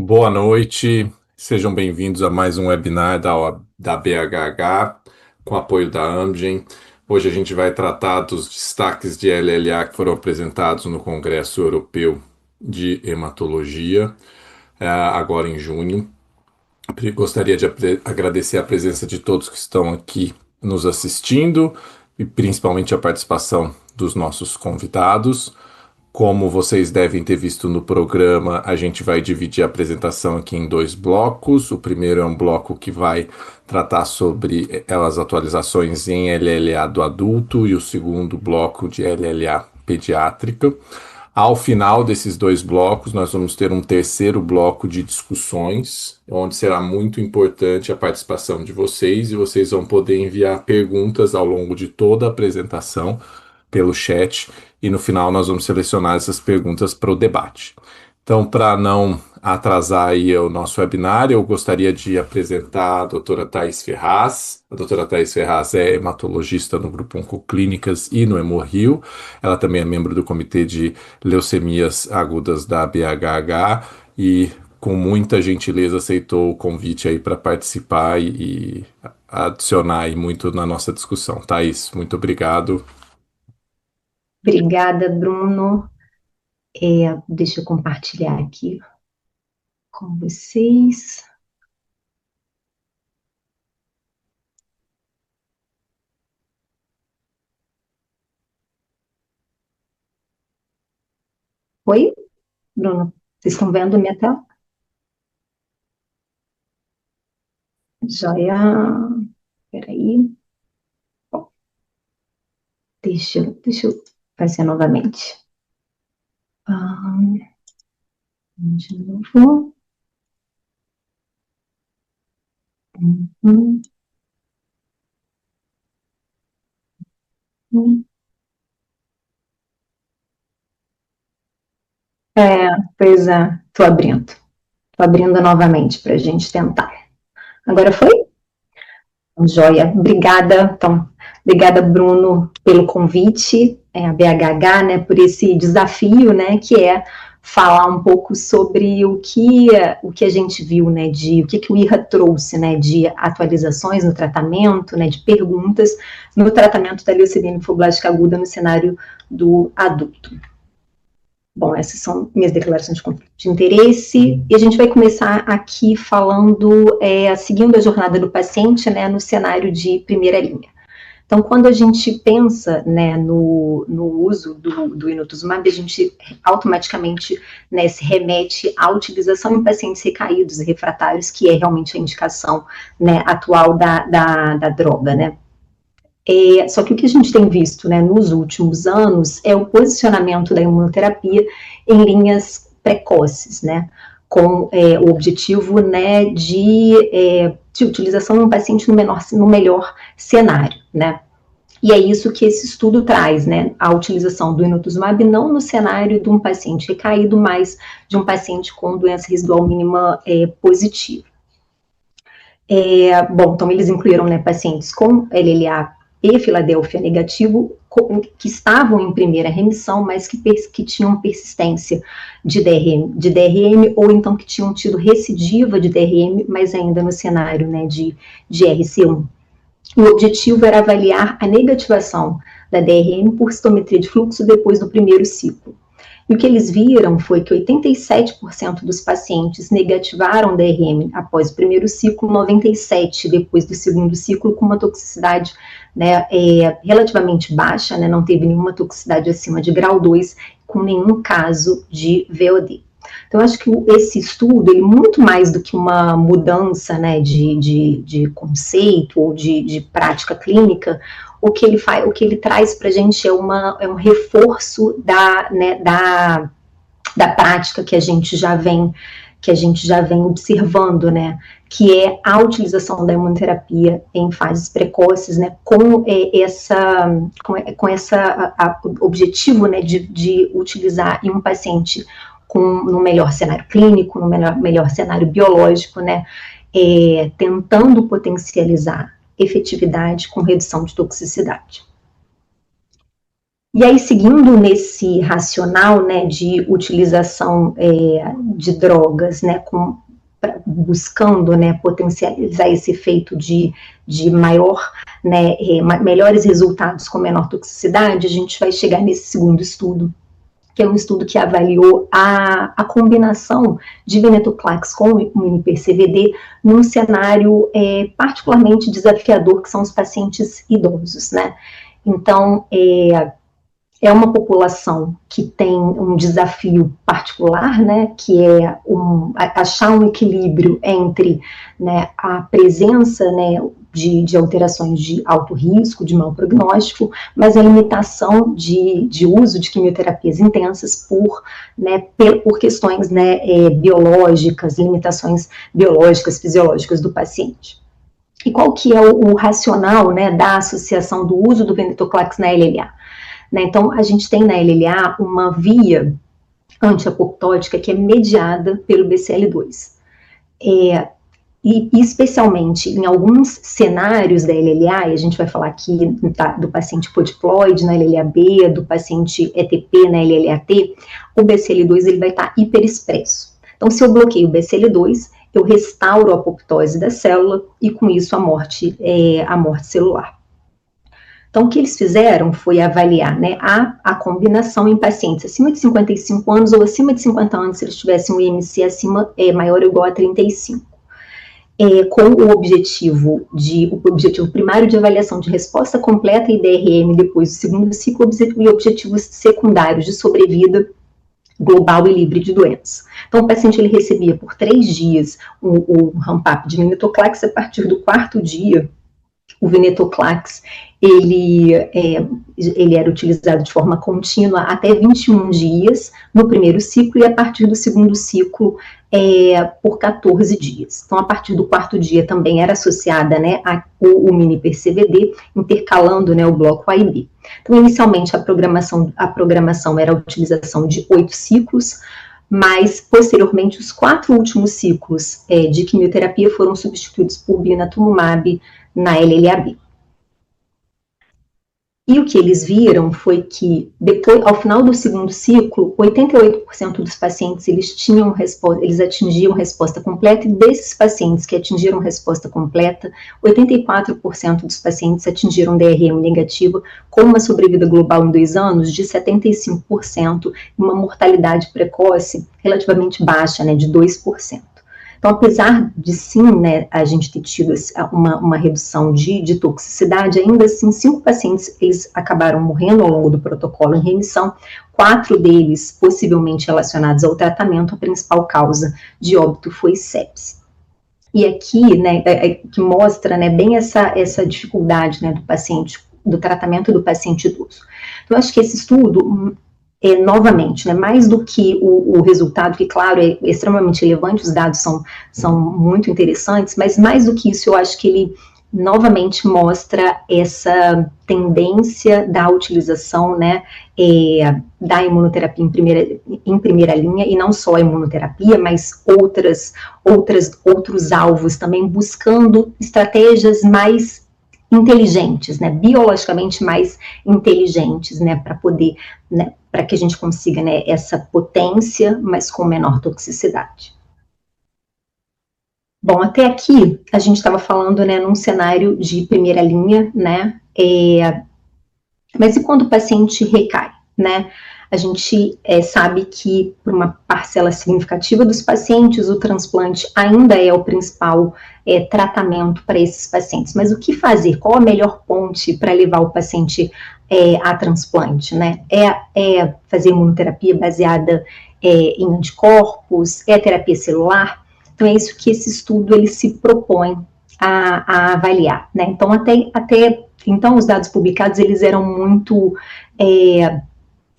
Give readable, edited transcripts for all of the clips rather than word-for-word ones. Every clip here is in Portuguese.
Boa noite, sejam bem-vindos a mais um webinar da BHH, com apoio da Amgen. Hoje a gente vai tratar dos destaques de LLA que foram apresentados no Congresso Europeu de Hematologia, agora em junho. Gostaria de agradecer a presença de todos que estão aqui nos assistindo e principalmente a participação dos nossos convidados. Como vocês devem ter visto no programa, a gente vai dividir a apresentação aqui em dois blocos. O primeiro é um bloco que vai tratar sobre as atualizações em LLA do adulto e o segundo bloco de LLA pediátrica. Ao final desses dois blocos, nós vamos ter um terceiro bloco de discussões, onde será muito importante a participação de vocês e vocês vão poder enviar perguntas ao longo de toda a apresentação pelo chat e no final nós vamos selecionar essas perguntas para o debate. Então, para não atrasar aí o nosso webinar, eu gostaria de apresentar a doutora Thais Ferraz. A doutora Thais Ferraz é hematologista no Grupo Oncoclínicas e no Hemorrio. Ela também é membro do Comitê de Leucemias Agudas da BHH e com muita gentileza aceitou o convite aí para participar e adicionar aí muito na nossa discussão. Thais, muito obrigado. Obrigada, Bruno. Deixa eu compartilhar aqui com vocês. Oi, Bruno, vocês estão vendo a minha tela? Joia. Peraí. Bom, deixa eu fazer novamente. Ah, de novo. Uhum, uhum. Pois é, estou abrindo. Estou abrindo novamente para a gente tentar. Agora foi? Joia, obrigada. Então, obrigada, Bruno, pelo convite, a BHH, né, por esse desafio, né, que é falar um pouco sobre o que a gente viu, né, o que o IRRA trouxe, né, de atualizações no tratamento, né, de perguntas no tratamento da leucemia linfoblástica aguda no cenário do adulto. Bom, essas são minhas declarações de conflito de interesse, e a gente vai começar aqui falando, seguindo a jornada do paciente, né, no cenário de primeira linha. Então, quando a gente pensa, né, no uso do inotuzumab, a gente automaticamente, né, se remete à utilização em pacientes recaídos e refratários, que é realmente a indicação, né, atual da droga, né. Só que o que a gente tem visto, né, nos últimos anos é o posicionamento da imunoterapia em linhas precoces, né, com o objetivo, né, de utilização em um paciente no melhor cenário, né. E é isso que esse estudo traz, né, a utilização do inotuzumab não no cenário de um paciente recaído, mas de um paciente com doença residual mínima positiva. Bom, então eles incluíram, né, pacientes com LLA e Filadélfia negativo, que estavam em primeira remissão, mas que tinham persistência de DRM, ou então que tinham tido recidiva de DRM, mas ainda no cenário, né, de RC1. O objetivo era avaliar a negativação da DRM por citometria de fluxo depois do primeiro ciclo. E o que eles viram foi que 87% dos pacientes negativaram DRM após o primeiro ciclo, 97% depois do segundo ciclo, com uma toxicidade, né, relativamente baixa, né, não teve nenhuma toxicidade acima de grau 2, com nenhum caso de VOD. Então, eu acho que esse estudo, ele muito mais do que uma mudança, né, de conceito ou de prática clínica, o que ele traz para a gente é um reforço da prática que a gente já vem observando, né, que é a utilização da imunoterapia em fases precoces, né, com objetivo, né, de utilizar em um paciente no melhor cenário clínico, no melhor cenário biológico, né, tentando potencializar efetividade com redução de toxicidade. E aí, seguindo nesse racional, né, de utilização de drogas, né, buscando, né, potencializar esse efeito de maior, né, melhores resultados com menor toxicidade, a gente vai chegar nesse segundo estudo, que é um estudo que avaliou a combinação de venetoclax com o mini-PCVD num cenário particularmente desafiador, que são os pacientes idosos, né? Então, é uma população que tem um desafio particular, né, que é achar um equilíbrio entre, né, a presença, né, de alterações de alto risco, de mau prognóstico, mas a limitação de uso de quimioterapias intensas por questões, né, biológicas, limitações biológicas, fisiológicas do paciente. E qual que é o racional, né, da associação do uso do venetoclax na LLA? Né, então, a gente tem na LLA uma via antiapoptótica que é mediada pelo BCL2. E especialmente em alguns cenários da LLA, e a gente vai falar aqui do paciente podiploide na LLA-B, do paciente ETP na LLA-T, o BCL2 ele vai estar hiperexpresso. Então, se eu bloqueio o BCL2, eu restauro a apoptose da célula e, com isso, a morte celular. Então, o que eles fizeram foi avaliar, né, a combinação em pacientes acima de 55 anos ou acima de 50 anos, se eles tivessem um IMC maior ou igual a 35. Com o objetivo primário de avaliação de resposta completa e DRM depois do segundo ciclo, e objetivos secundários de sobrevida global e livre de doença. Então, o paciente ele recebia por 3 dias o ramp-up de venetoclax. A partir do 4º dia, o venetoclax ele era utilizado de forma contínua até 21 dias no primeiro ciclo, e a partir do segundo ciclo por 14 dias. Então, a partir do 4º dia também era associada, né, o mini-PCVD, intercalando, né, o bloco A e B. Então, inicialmente, a programação era a utilização de 8 ciclos, mas, posteriormente, os 4 últimos ciclos de quimioterapia foram substituídos por blinatumomab na LLA-B. E o que eles viram foi que, depois, ao final do segundo ciclo, 88% dos pacientes eles atingiam resposta completa, e desses pacientes que atingiram resposta completa, 84% dos pacientes atingiram DRM negativa, com uma sobrevida global em 2 anos de 75%, e uma mortalidade precoce relativamente baixa, né, de 2%. Então, apesar de sim, né, a gente ter tido uma redução de toxicidade, ainda assim, 5 pacientes eles acabaram morrendo ao longo do protocolo em remissão, 4 deles possivelmente relacionados ao tratamento. A principal causa de óbito foi sepse. E aqui, né, que mostra, né, bem essa dificuldade, né, do paciente, do tratamento do paciente idoso. Então, eu acho que esse estudo novamente, né, mais do que o resultado, que claro é extremamente relevante, os dados são muito interessantes, mas mais do que isso, eu acho que ele novamente mostra essa tendência da utilização, né, da imunoterapia em primeira linha, e não só a imunoterapia, mas outros alvos também, buscando estratégias mais inteligentes, né, biologicamente mais inteligentes, né, para poder, né, para que a gente consiga, né, essa potência, mas com menor toxicidade. Bom, até aqui a gente estava falando, né, num cenário de primeira linha, né, mas e quando o paciente recai, né? A gente sabe que, por uma parcela significativa dos pacientes, o transplante ainda é o principal tratamento para esses pacientes. Mas o que fazer? Qual a melhor ponte para levar o paciente a transplante, né? É fazer imunoterapia baseada em anticorpos? É terapia celular? Então, é isso que esse estudo ele se propõe a avaliar, né? Então, então, os dados publicados, eles eram muito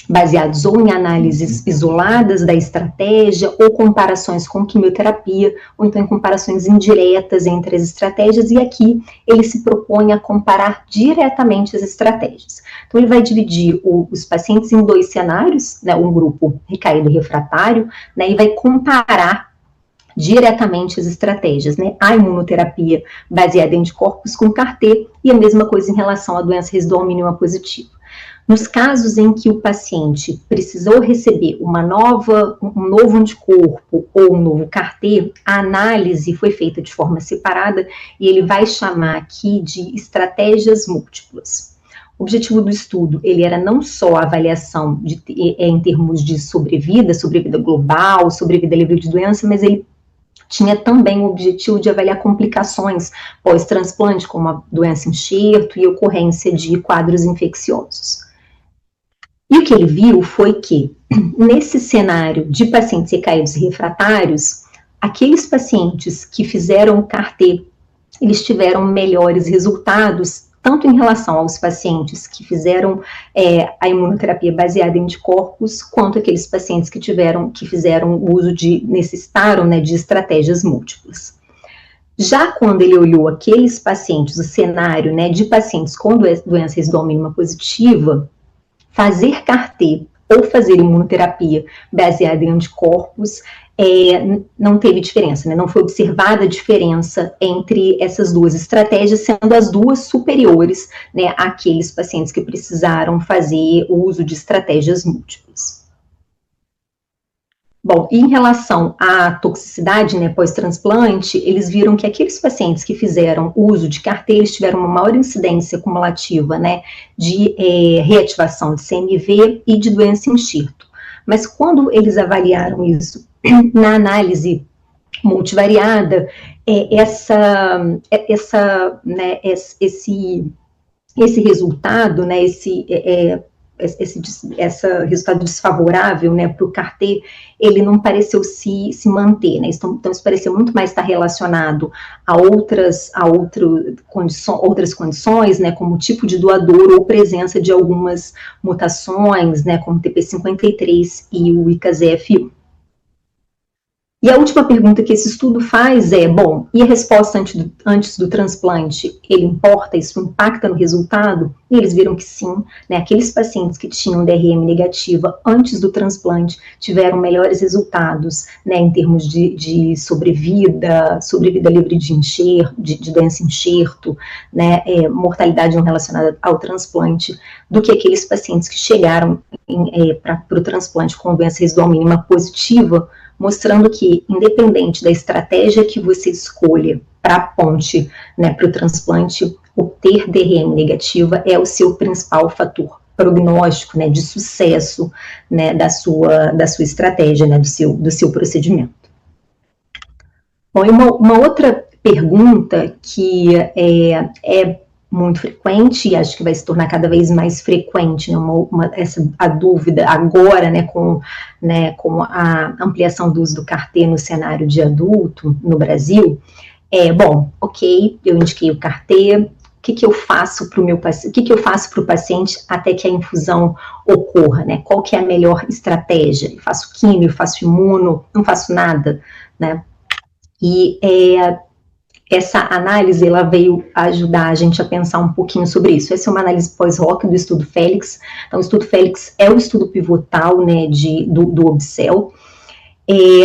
baseados ou em análises isoladas da estratégia, ou comparações com quimioterapia, ou então em comparações indiretas entre as estratégias, e aqui ele se propõe a comparar diretamente as estratégias. Então, ele vai dividir os pacientes em 2 cenários, né, um grupo recaído e refratário, né, e vai comparar diretamente as estratégias, né, a imunoterapia baseada em anticorpos com CAR-T, e a mesma coisa em relação à doença residual mínima positiva. Nos casos em que o paciente precisou receber um novo anticorpo ou um novo CAR-T, a análise foi feita de forma separada e ele vai chamar aqui de estratégias múltiplas. O objetivo do estudo, ele era não só a avaliação em termos de sobrevida global, sobrevida livre de doença, mas ele tinha também o objetivo de avaliar complicações pós-transplante, como a doença enxerto e ocorrência de quadros infecciosos. E o que ele viu foi que, nesse cenário de pacientes recaídos e refratários, aqueles pacientes que fizeram o CAR-T, eles tiveram melhores resultados, tanto em relação aos pacientes que fizeram a imunoterapia baseada em anticorpos, quanto aqueles pacientes que fizeram uso necessitaram, né, de estratégias múltiplas. Já quando ele olhou aqueles pacientes, o cenário, né, de pacientes com doença residual mínima positiva, fazer CAR-T ou fazer imunoterapia baseada em anticorpos não teve diferença, né? Não foi observada a diferença entre essas duas estratégias, sendo as duas superiores, né, àqueles pacientes que precisaram fazer o uso de estratégias múltiplas. Bom, em relação à toxicidade, né, pós-transplante, eles viram que aqueles pacientes que fizeram uso de CAR-T, eles tiveram uma maior incidência cumulativa, né, de reativação de CMV e de doença enxerto. Mas quando eles avaliaram isso na análise multivariada, esse resultado, né, esse resultado desfavorável, né, para o CAR-T, ele não pareceu se manter, né, então isso pareceu muito mais estar relacionado a outras condições, né, como tipo de doador ou presença de algumas mutações, né, como TP53 e o IKZF1. E a última pergunta que esse estudo faz é, bom, e a resposta antes do transplante, ele importa, isso impacta no resultado? E eles viram que sim, né, aqueles pacientes que tinham DRM negativa antes do transplante tiveram melhores resultados, né, em termos de sobrevida livre de doença enxerto, né, mortalidade não relacionada ao transplante, do que aqueles pacientes que chegaram para o transplante com doença residual mínima positiva, mostrando que, independente da estratégia que você escolha para a ponte, né, para o transplante, obter DRM negativa é o seu principal fator prognóstico, né, de sucesso, né, da sua estratégia, né, do seu procedimento. Bom, e uma outra pergunta que é muito frequente, e acho que vai se tornar cada vez mais frequente, né, a dúvida agora, né, com a ampliação do uso do CAR-T no cenário de adulto no Brasil, bom, ok, eu indiquei o CAR-T, o que eu faço para o paciente até que a infusão ocorra, né, qual que é a melhor estratégia? Eu faço químio, eu faço imuno, não faço nada, né, e essa análise, ela veio ajudar a gente a pensar um pouquinho sobre isso. Essa é uma análise pós-hoc do estudo Félix. Então, o estudo Félix é o estudo pivotal, né, do OBSEL. E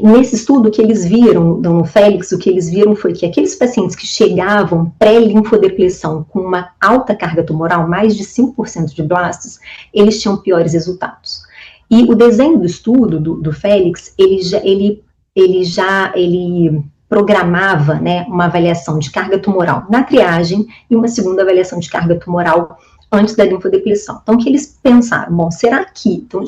nesse estudo, o que eles viram, no Félix, o que eles viram foi que aqueles pacientes que chegavam pré-linfodepressão com uma alta carga tumoral, mais de 5% de blastos, eles tinham piores resultados. E o desenho do estudo, do Félix, ele programava, né, uma avaliação de carga tumoral na triagem e uma segunda avaliação de carga tumoral antes da linfodepressão. Então, o que eles pensaram? Bom, será que, então,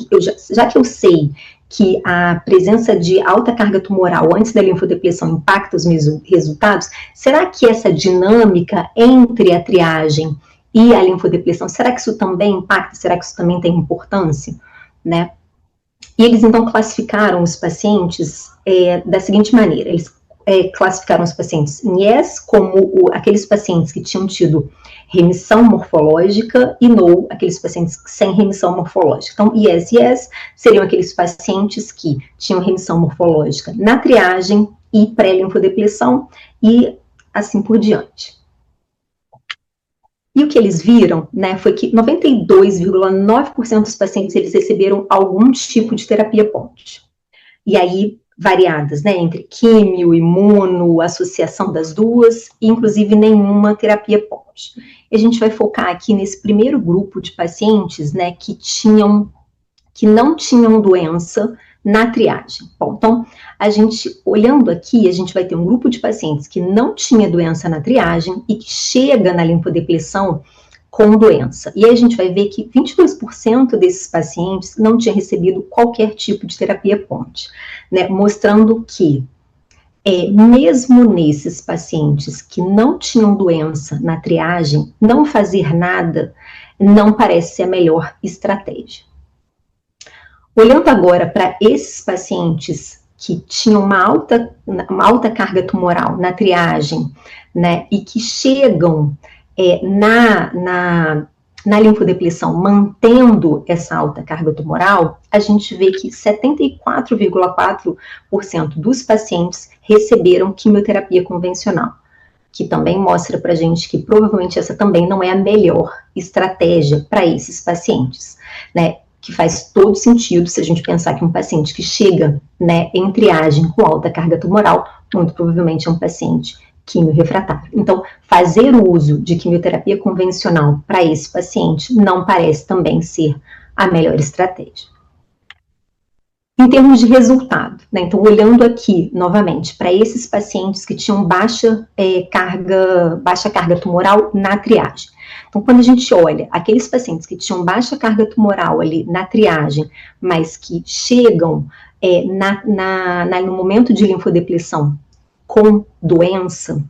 já que eu sei que a presença de alta carga tumoral antes da linfodepressão impacta os meus resultados, será que essa dinâmica entre a triagem e a linfodepressão, será que isso também impacta? Será que isso também tem importância? Né? E eles, então, classificaram os pacientes da seguinte maneira, eles classificaram os pacientes em yes como aqueles pacientes que tinham tido remissão morfológica e no, aqueles pacientes sem remissão morfológica. Então, yes seriam aqueles pacientes que tinham remissão morfológica na triagem e pré-linfodepressão e assim por diante. E o que eles viram, né, foi que 92,9% dos pacientes eles receberam algum tipo de terapia ponte. E aí, variadas, né, entre químio, imuno, associação das duas, e inclusive nenhuma terapia ponte. a gente vai focar aqui nesse primeiro grupo de pacientes, né, que não tinham doença na triagem. Bom, então, a gente, olhando aqui, a gente vai ter um grupo de pacientes que não tinha doença na triagem e que chega na linfodepressão com doença. E aí a gente vai ver que 22% desses pacientes não tinha recebido qualquer tipo de terapia ponte, né, mostrando que mesmo nesses pacientes que não tinham doença na triagem, não fazer nada não parece ser a melhor estratégia. Olhando agora para esses pacientes que tinham uma alta carga tumoral na triagem, né, e que chegam na linfodepressão mantendo essa alta carga tumoral, a gente vê que 74,4% dos pacientes receberam quimioterapia convencional, que também mostra para a gente que provavelmente essa também não é a melhor estratégia para esses pacientes, né? Que faz todo sentido se a gente pensar que um paciente que chega, né, em triagem com alta carga tumoral, muito provavelmente é um paciente quimiorrefratário. Então, fazer o uso de quimioterapia convencional para esse paciente não parece também ser a melhor estratégia. Em termos de resultado, né, então olhando aqui novamente para esses pacientes que tinham baixa carga tumoral na triagem. Então, quando a gente olha aqueles pacientes que tinham baixa carga tumoral ali na triagem, mas que chegam no momento de linfodepressão com doença,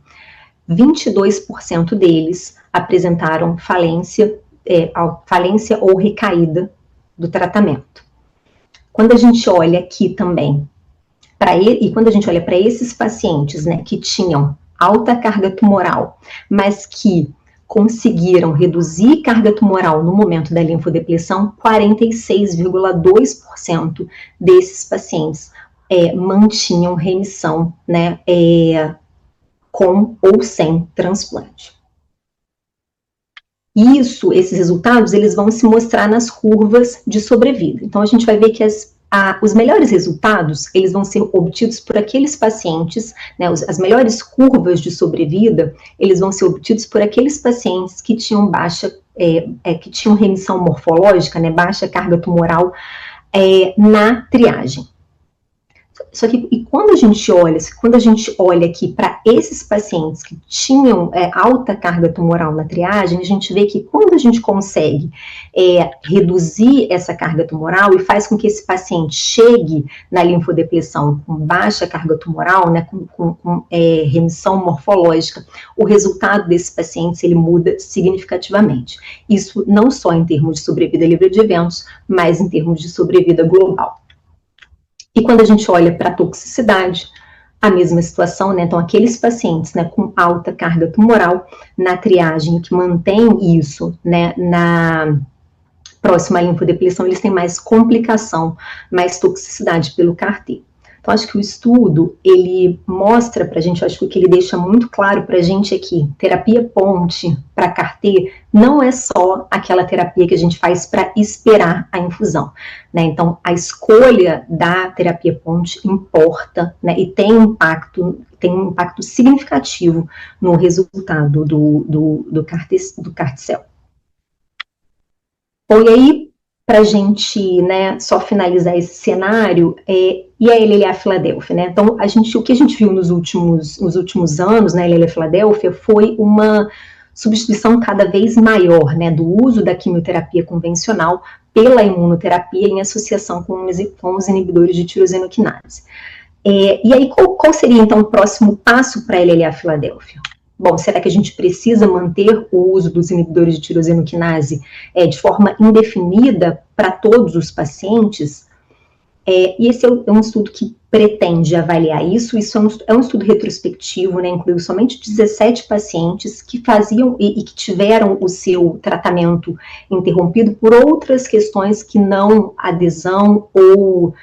22% deles apresentaram falência ou recaída do tratamento. Quando a gente olha aqui também, quando a gente olha para esses pacientes, né, que tinham alta carga tumoral, mas que conseguiram reduzir carga tumoral no momento da linfodepressão, 46,2% desses pacientes mantinham remissão, né, com ou sem transplante. Esses resultados, eles vão se mostrar nas curvas de sobrevida. Então, a gente vai ver que os melhores resultados, eles vão ser obtidos por aqueles pacientes, né, as melhores curvas de sobrevida, eles vão ser obtidos por aqueles pacientes que tinham que tinham remissão morfológica, né, baixa carga tumoral na triagem. Só que quando a gente olha aqui para esses pacientes que tinham alta carga tumoral na triagem, a gente vê que quando a gente consegue reduzir essa carga tumoral e faz com que esse paciente chegue na linfodepressão com baixa carga tumoral, né, com remissão morfológica, o resultado desses pacientes ele muda significativamente. Isso não só em termos de sobrevida livre de eventos, mas em termos de sobrevida global. E quando a gente olha para a toxicidade, a mesma situação, né? Então, aqueles pacientes, né, com alta carga tumoral na triagem, que mantém isso, né, na próxima linfodepressão, eles têm mais complicação, mais toxicidade pelo CAR-T. Então, acho que o estudo, ele mostra para a gente, acho que o que ele deixa muito claro para a gente aqui, terapia ponte para CAR-T não é só aquela terapia que a gente faz para esperar a infusão, né? Então, a escolha da terapia ponte importa, né? E tem um impacto significativo no resultado do CAR-T-cell. Bom, e aí, para a gente, né, só finalizar esse cenário, e a LLA Filadélfia, né? Então, o que a gente viu nos últimos anos, né, a LLA Filadélfia, foi uma substituição cada vez maior, né, do uso da quimioterapia convencional pela imunoterapia em associação com os inibidores de tirosinoquinase. E aí, qual seria, então, o próximo passo para a LLA Filadélfia? Bom, será que a gente precisa manter o uso dos inibidores de tirosinoquinase de forma indefinida para todos os pacientes? E esse é um estudo que pretende avaliar isso. Isso é um estudo retrospectivo, né? Incluiu somente 17 pacientes que faziam e que tiveram o seu tratamento interrompido por outras questões que não adesão ou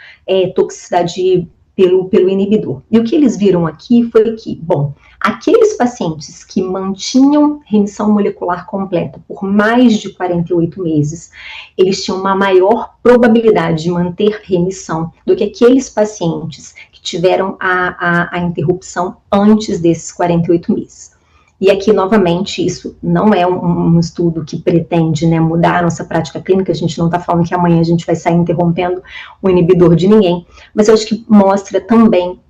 toxicidade pelo inibidor. E o que eles viram aqui foi que, bom, aqueles pacientes que mantinham remissão molecular completa por mais de 48 meses, eles tinham uma maior probabilidade de manter remissão do que aqueles pacientes que tiveram a interrupção antes desses 48 meses. E aqui, novamente, isso não é um estudo que pretende, né, mudar a nossa prática clínica, a gente não está falando que amanhã a gente vai sair interrompendo o inibidor de ninguém, mas eu acho que mostra também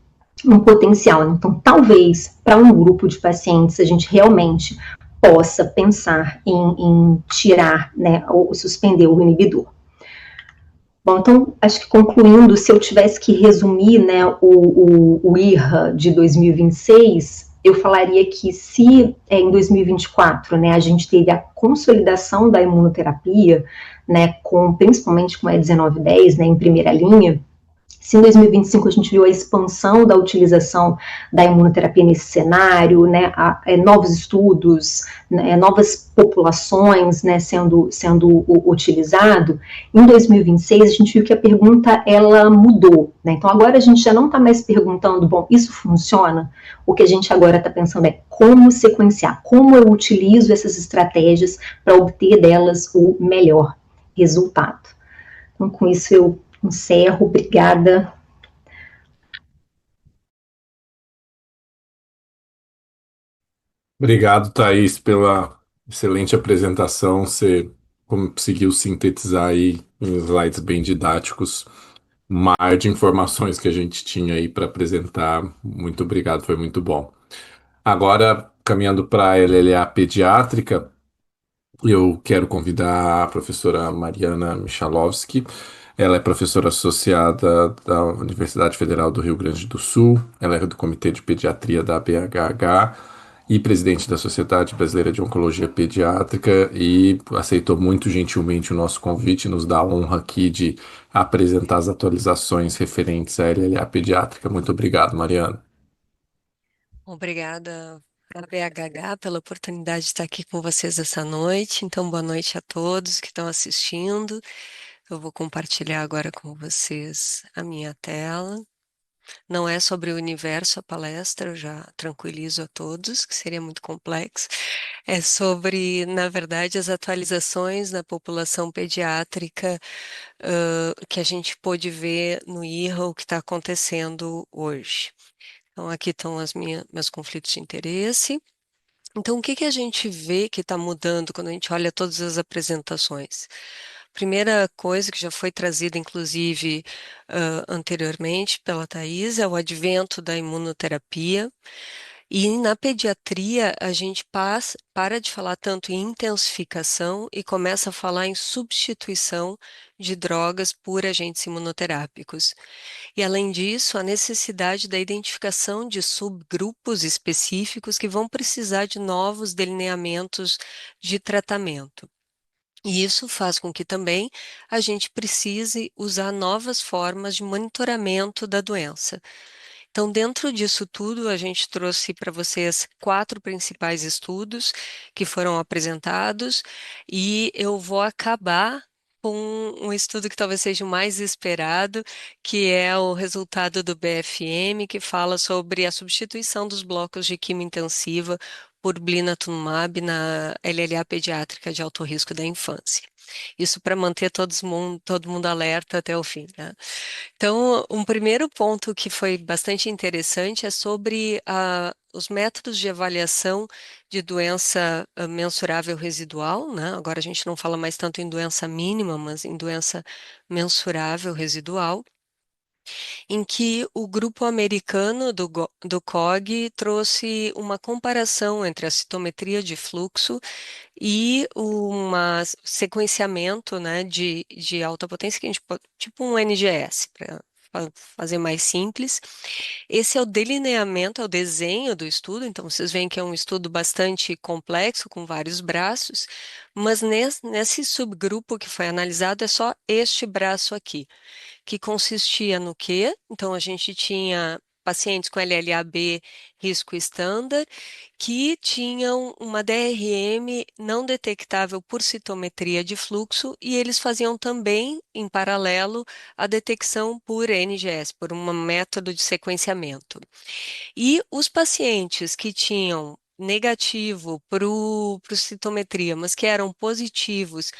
um potencial. Então, talvez, para um grupo de pacientes, a gente realmente possa pensar em tirar, né, ou suspender o inibidor. Bom, então, acho que concluindo, se eu tivesse que resumir, né, o IRRA de 2026, eu falaria que se em 2024, né, a gente teve a consolidação da imunoterapia, né, principalmente com a E1910, né, em primeira linha, se em 2025 a gente viu a expansão da utilização da imunoterapia nesse cenário, né, novos estudos, né, novas populações, né, sendo utilizado, em 2026 a gente viu que a pergunta ela mudou, né? Então agora a gente já não está mais perguntando, bom, isso funciona? O que a gente agora está pensando é como sequenciar, como eu utilizo essas estratégias para obter delas o melhor resultado. Então com isso eu encerro, obrigada. Obrigado, Thaís, pela excelente apresentação. Você conseguiu sintetizar aí em slides bem didáticos o mar de informações que a gente tinha aí para apresentar. Muito obrigado, foi muito bom. Agora, caminhando para a LLA pediátrica, eu quero convidar a professora Mariana Michalowski. Ela é professora associada da Universidade Federal do Rio Grande do Sul. Ela é do Comitê de Pediatria da BHH e presidente da Sociedade Brasileira de Oncologia Pediátrica e aceitou muito gentilmente o nosso convite, nos dá a honra aqui de apresentar as atualizações referentes à LLA pediátrica. Muito obrigado, Mariana. Obrigada a BHH pela oportunidade de estar aqui com vocês essa noite. Então, boa noite a todos que estão assistindo. Eu vou compartilhar agora com vocês a minha tela. Não é sobre o universo a palestra, eu já tranquilizo a todos, que seria muito complexo. É sobre, na verdade, as atualizações na população pediátrica, que a gente pôde ver no IRRA, o que está acontecendo hoje. Então, aqui estão meus conflitos de interesse. Então, o que que a gente vê que está mudando quando a gente olha todas as apresentações? Primeira coisa que já foi trazida, inclusive, anteriormente pela Thais, é o advento da imunoterapia. E na pediatria, a gente para de falar tanto em intensificação e começa a falar em substituição de drogas por agentes imunoterápicos. E, além disso, a necessidade da identificação de subgrupos específicos que vão precisar de novos delineamentos de tratamento. E isso faz com que também a gente precise usar novas formas de monitoramento da doença. Então, dentro disso tudo, a gente trouxe para vocês 4 principais estudos que foram apresentados, e eu vou acabar com um estudo que talvez seja o mais esperado, que é o resultado do BFM, que fala sobre a substituição dos blocos de quimiointensiva por blinatumomab na LLA pediátrica de alto risco da infância. Isso para manter todo mundo alerta até o fim, né? Então, um primeiro ponto que foi bastante interessante é sobre os métodos de avaliação de doença mensurável residual, né? Agora a gente não fala mais tanto em doença mínima, mas em doença mensurável residual, em que o grupo americano do COG trouxe uma comparação entre a citometria de fluxo e um sequenciamento, né, de alta potência, que a gente pode, tipo um NGS, para fazer mais simples. Esse é o delineamento, é o desenho do estudo, então vocês veem que é um estudo bastante complexo, com vários braços, mas nesse subgrupo que foi analisado é só este braço aqui, que consistia no quê? Então, a gente tinha pacientes com LLAB risco estándar que tinham uma DRM não detectável por citometria de fluxo, e eles faziam também, em paralelo, a detecção por NGS, por um método de sequenciamento. E os pacientes que tinham negativo para o citometria, mas que eram positivos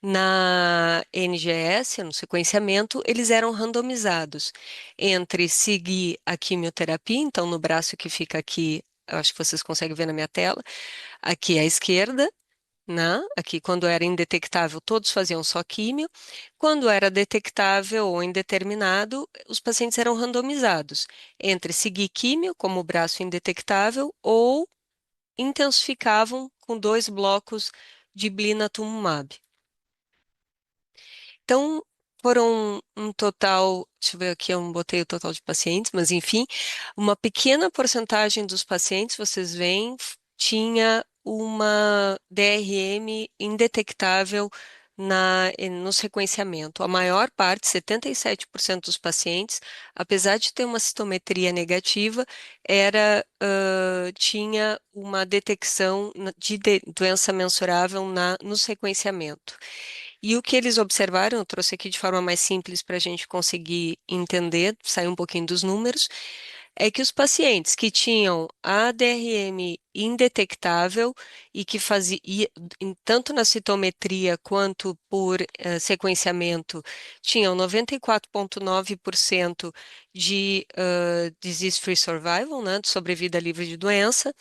na NGS, no sequenciamento, eles eram randomizados entre seguir a quimioterapia, então no braço que fica aqui eu acho que vocês conseguem ver na minha tela, aqui à esquerda, né? Aqui, quando era indetectável, todos faziam só químio. Quando era detectável ou indeterminado, os pacientes eram randomizados entre seguir químio, como o braço indetectável, ou intensificavam com 2 blocos de blinatumomab. Então, foram um total, deixa eu ver aqui, eu não botei o total de pacientes, mas enfim, uma pequena porcentagem dos pacientes, vocês veem, tinha uma DRM indetectável no sequenciamento. A maior parte, 77% dos pacientes, apesar de ter uma citometria negativa, tinha uma detecção de doença mensurável no sequenciamento. E o que eles observaram, eu trouxe aqui de forma mais simples para a gente conseguir entender, sair um pouquinho dos números, é que os pacientes que tinham a DRM indetectável e que fazia, tanto na citometria quanto por sequenciamento, tinham 94,9% de disease-free survival, né, de sobrevida livre de doença.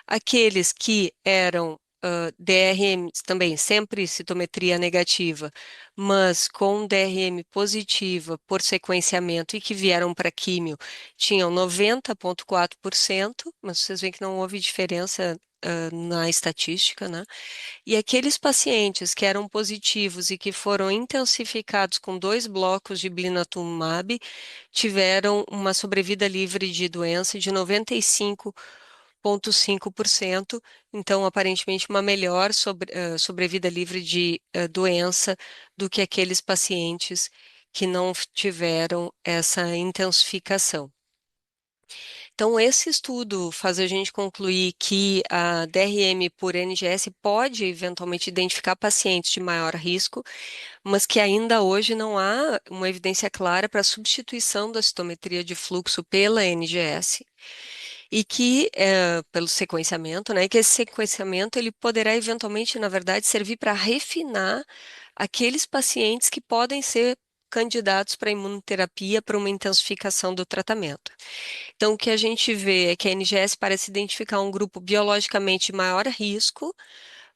Aqueles que eram DRM também, sempre citometria negativa, mas com DRM positiva por sequenciamento e que vieram para químio, tinham 90,4%, mas vocês veem que não houve diferença na estatística, né? E aqueles pacientes que eram positivos e que foram intensificados com 2 blocos de blinatumomab tiveram uma sobrevida livre de doença de 95,5%, então aparentemente uma melhor sobrevida livre de doença do que aqueles pacientes que não tiveram essa intensificação. Então, esse estudo faz a gente concluir que a DRM por NGS pode eventualmente identificar pacientes de maior risco, mas que ainda hoje não há uma evidência clara para a substituição da citometria de fluxo pela NGS e que, pelo sequenciamento, né, que esse sequenciamento ele poderá eventualmente, na verdade, servir para refinar aqueles pacientes que podem ser candidatos para imunoterapia para uma intensificação do tratamento. Então, o que a gente vê é que a NGS parece identificar um grupo biologicamente de maior risco,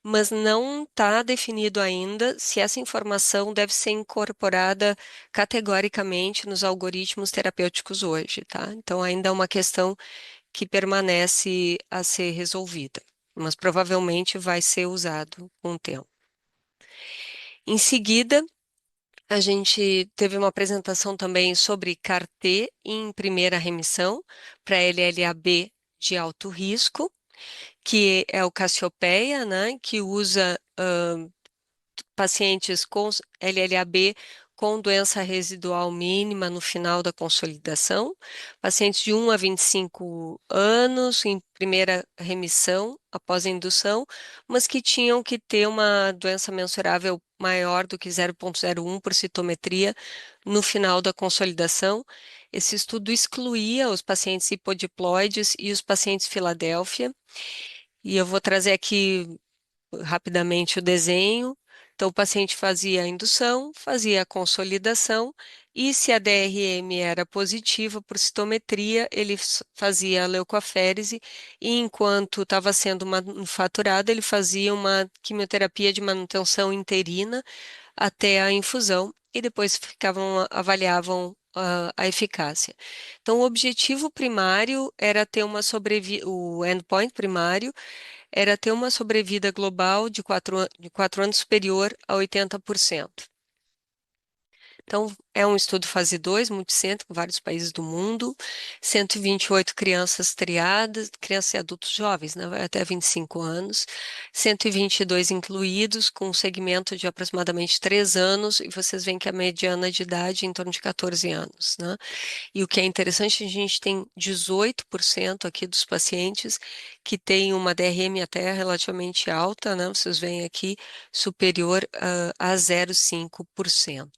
mas não está definido ainda se essa informação deve ser incorporada categoricamente nos algoritmos terapêuticos hoje, tá? Então, ainda é uma questão que permanece a ser resolvida, mas provavelmente vai ser usado com o tempo. Em seguida, a gente teve uma apresentação também sobre CAR-T em primeira remissão para LLAB de alto risco, que é o Cassiopeia, né, que usa pacientes com LLAB com doença residual mínima no final da consolidação, pacientes de 1 a 25 anos em primeira remissão após a indução, mas que tinham que ter uma doença mensurável maior do que 0,01 por citometria no final da consolidação. Esse estudo excluía os pacientes hipodiploides e os pacientes Filadélfia, e eu vou trazer aqui rapidamente o desenho. Então, o paciente fazia a indução, fazia a consolidação, e se a DRM era positiva por citometria, ele fazia a leucoaférese, e enquanto estava sendo manufaturado, ele fazia uma quimioterapia de manutenção interina até a infusão, e depois avaliavam a eficácia. Então, o objetivo primário era ter uma sobrevida, o endpoint primário era ter uma sobrevida global de 4 anos superior a 80%. Então, é um estudo fase 2, multicêntrico, em vários países do mundo, 128 crianças triadas, crianças e adultos jovens, né, vai até 25 anos, 122 incluídos, com um segmento de aproximadamente 3 anos, e vocês veem que a mediana de idade é em torno de 14 anos, né? E o que é interessante, a gente tem 18% aqui dos pacientes que têm uma DRM até relativamente alta, né? Vocês veem aqui, superior a 0,5%.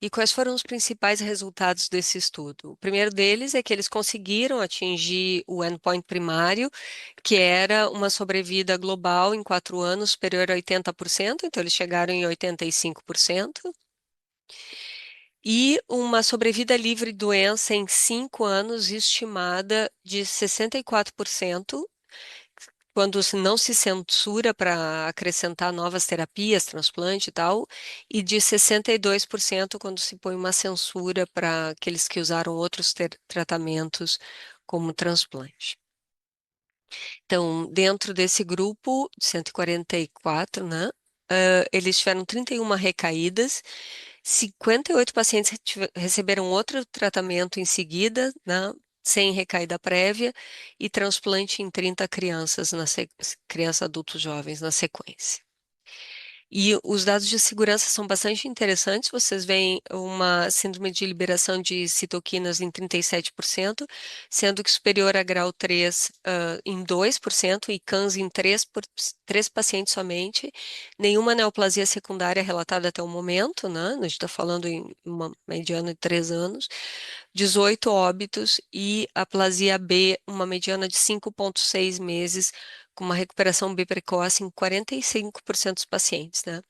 E quais foram os principais resultados desse estudo? O primeiro deles é que eles conseguiram atingir o endpoint primário, que era uma sobrevida global em 4 anos superior a 80%, então eles chegaram em 85%. e uma sobrevida livre de doença em 5 anos estimada de 64%, quando não se censura para acrescentar novas terapias, transplante e tal, e de 62% quando se põe uma censura para aqueles que usaram outros tratamentos como transplante. Então, dentro desse grupo, 144, né? Eles tiveram 31 recaídas, 58 pacientes receberam outro tratamento em seguida, né? Sem recaída prévia, e transplante em 30 crianças, crianças, adultos, jovens na sequência. E os dados de segurança são bastante interessantes. Vocês veem uma síndrome de liberação de citoquinas em 37%, sendo que superior a grau 3 em 2% e CANS em 3 pacientes somente. Nenhuma neoplasia secundária relatada até o momento, né? A gente está falando em uma mediana de 3 anos. 18 óbitos e aplasia B, uma mediana de 5,6 meses, com uma recuperação B precoce em 45% dos pacientes, né?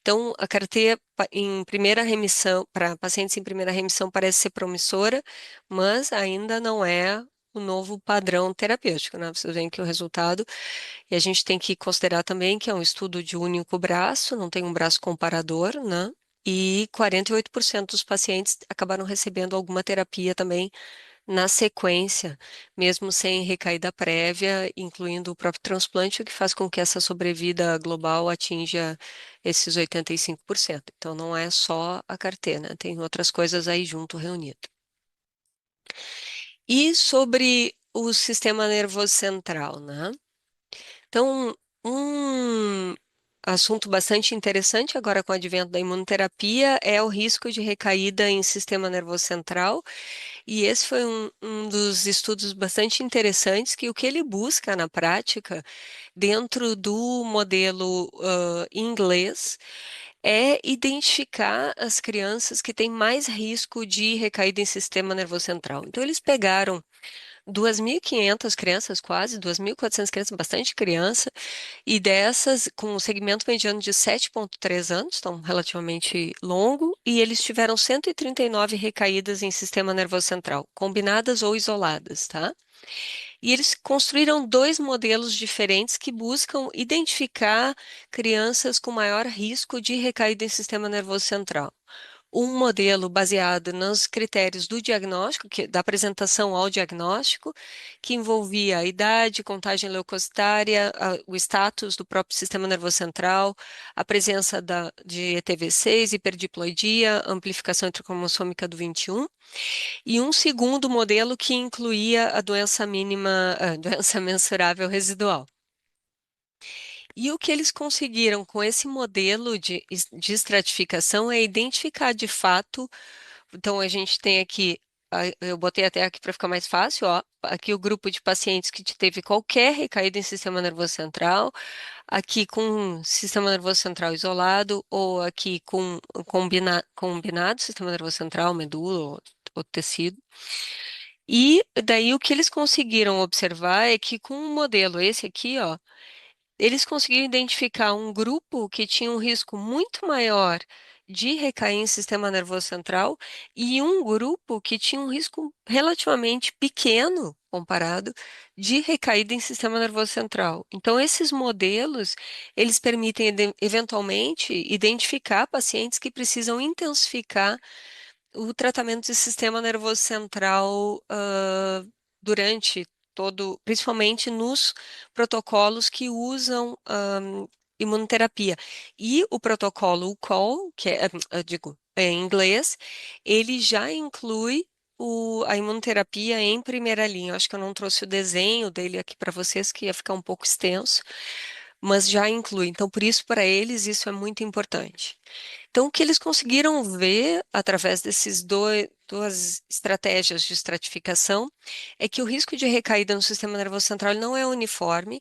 Então, a carteira em primeira remissão, para pacientes em primeira remissão, parece ser promissora, mas ainda não é o novo padrão terapêutico, né? Vocês veem que o resultado, e a gente tem que considerar também que é um estudo de único braço, não tem um braço comparador, né? E 48% dos pacientes acabaram recebendo alguma terapia também na sequência, mesmo sem recaída prévia, incluindo o próprio transplante, o que faz com que essa sobrevida global atinja esses 85%. Então, não é só a carteira, né? Tem outras coisas aí junto reunido. E sobre o sistema nervoso central, né? Então, um assunto bastante interessante agora com o advento da imunoterapia é o risco de recaída em sistema nervoso central. E esse foi um dos estudos bastante interessantes, que o que ele busca na prática, dentro do modelo inglês, é identificar as crianças que têm mais risco de recaída em sistema nervoso central. Então, eles pegaram 2.500 crianças, quase 2.400 crianças, bastante criança, e dessas com um segmento mediano de 7,3 anos, então relativamente longo, e eles tiveram 139 recaídas em sistema nervoso central, combinadas ou isoladas, tá? E eles construíram dois modelos diferentes que buscam identificar crianças com maior risco de recaída em sistema nervoso central. Um modelo baseado nos critérios do diagnóstico, da apresentação ao diagnóstico, que envolvia a idade, contagem leucocitária, o status do próprio sistema nervoso central, a presença de ETV6, hiperdiploidia, amplificação intracromossômica do 21, e um segundo modelo que incluía a doença mínima, a doença mensurável residual. E o que eles conseguiram com esse modelo de estratificação é identificar de fato. Então, a gente tem aqui, eu botei até aqui para ficar mais fácil, ó. Aqui o grupo de pacientes que teve qualquer recaída em sistema nervoso central, aqui com sistema nervoso central isolado, ou aqui com combinado sistema nervoso central, medula ou tecido. E daí o que eles conseguiram observar é que com um modelo, esse aqui, ó, eles conseguiram identificar um grupo que tinha um risco muito maior de recair em sistema nervoso central e um grupo que tinha um risco relativamente pequeno comparado de recaída em sistema nervoso central. Então, esses modelos, eles permitem eventualmente identificar pacientes que precisam intensificar o tratamento de sistema nervoso central durante principalmente nos protocolos que usam imunoterapia. E o protocolo UCOL, que é, digo, em inglês, ele já inclui a imunoterapia em primeira linha. Eu acho que eu não trouxe o desenho dele aqui para vocês, que ia ficar um pouco extenso, mas já inclui. Então, por isso, para eles, isso é muito importante. Então, o que eles conseguiram ver através desses duas estratégias de estratificação é que o risco de recaída no sistema nervoso central não é uniforme,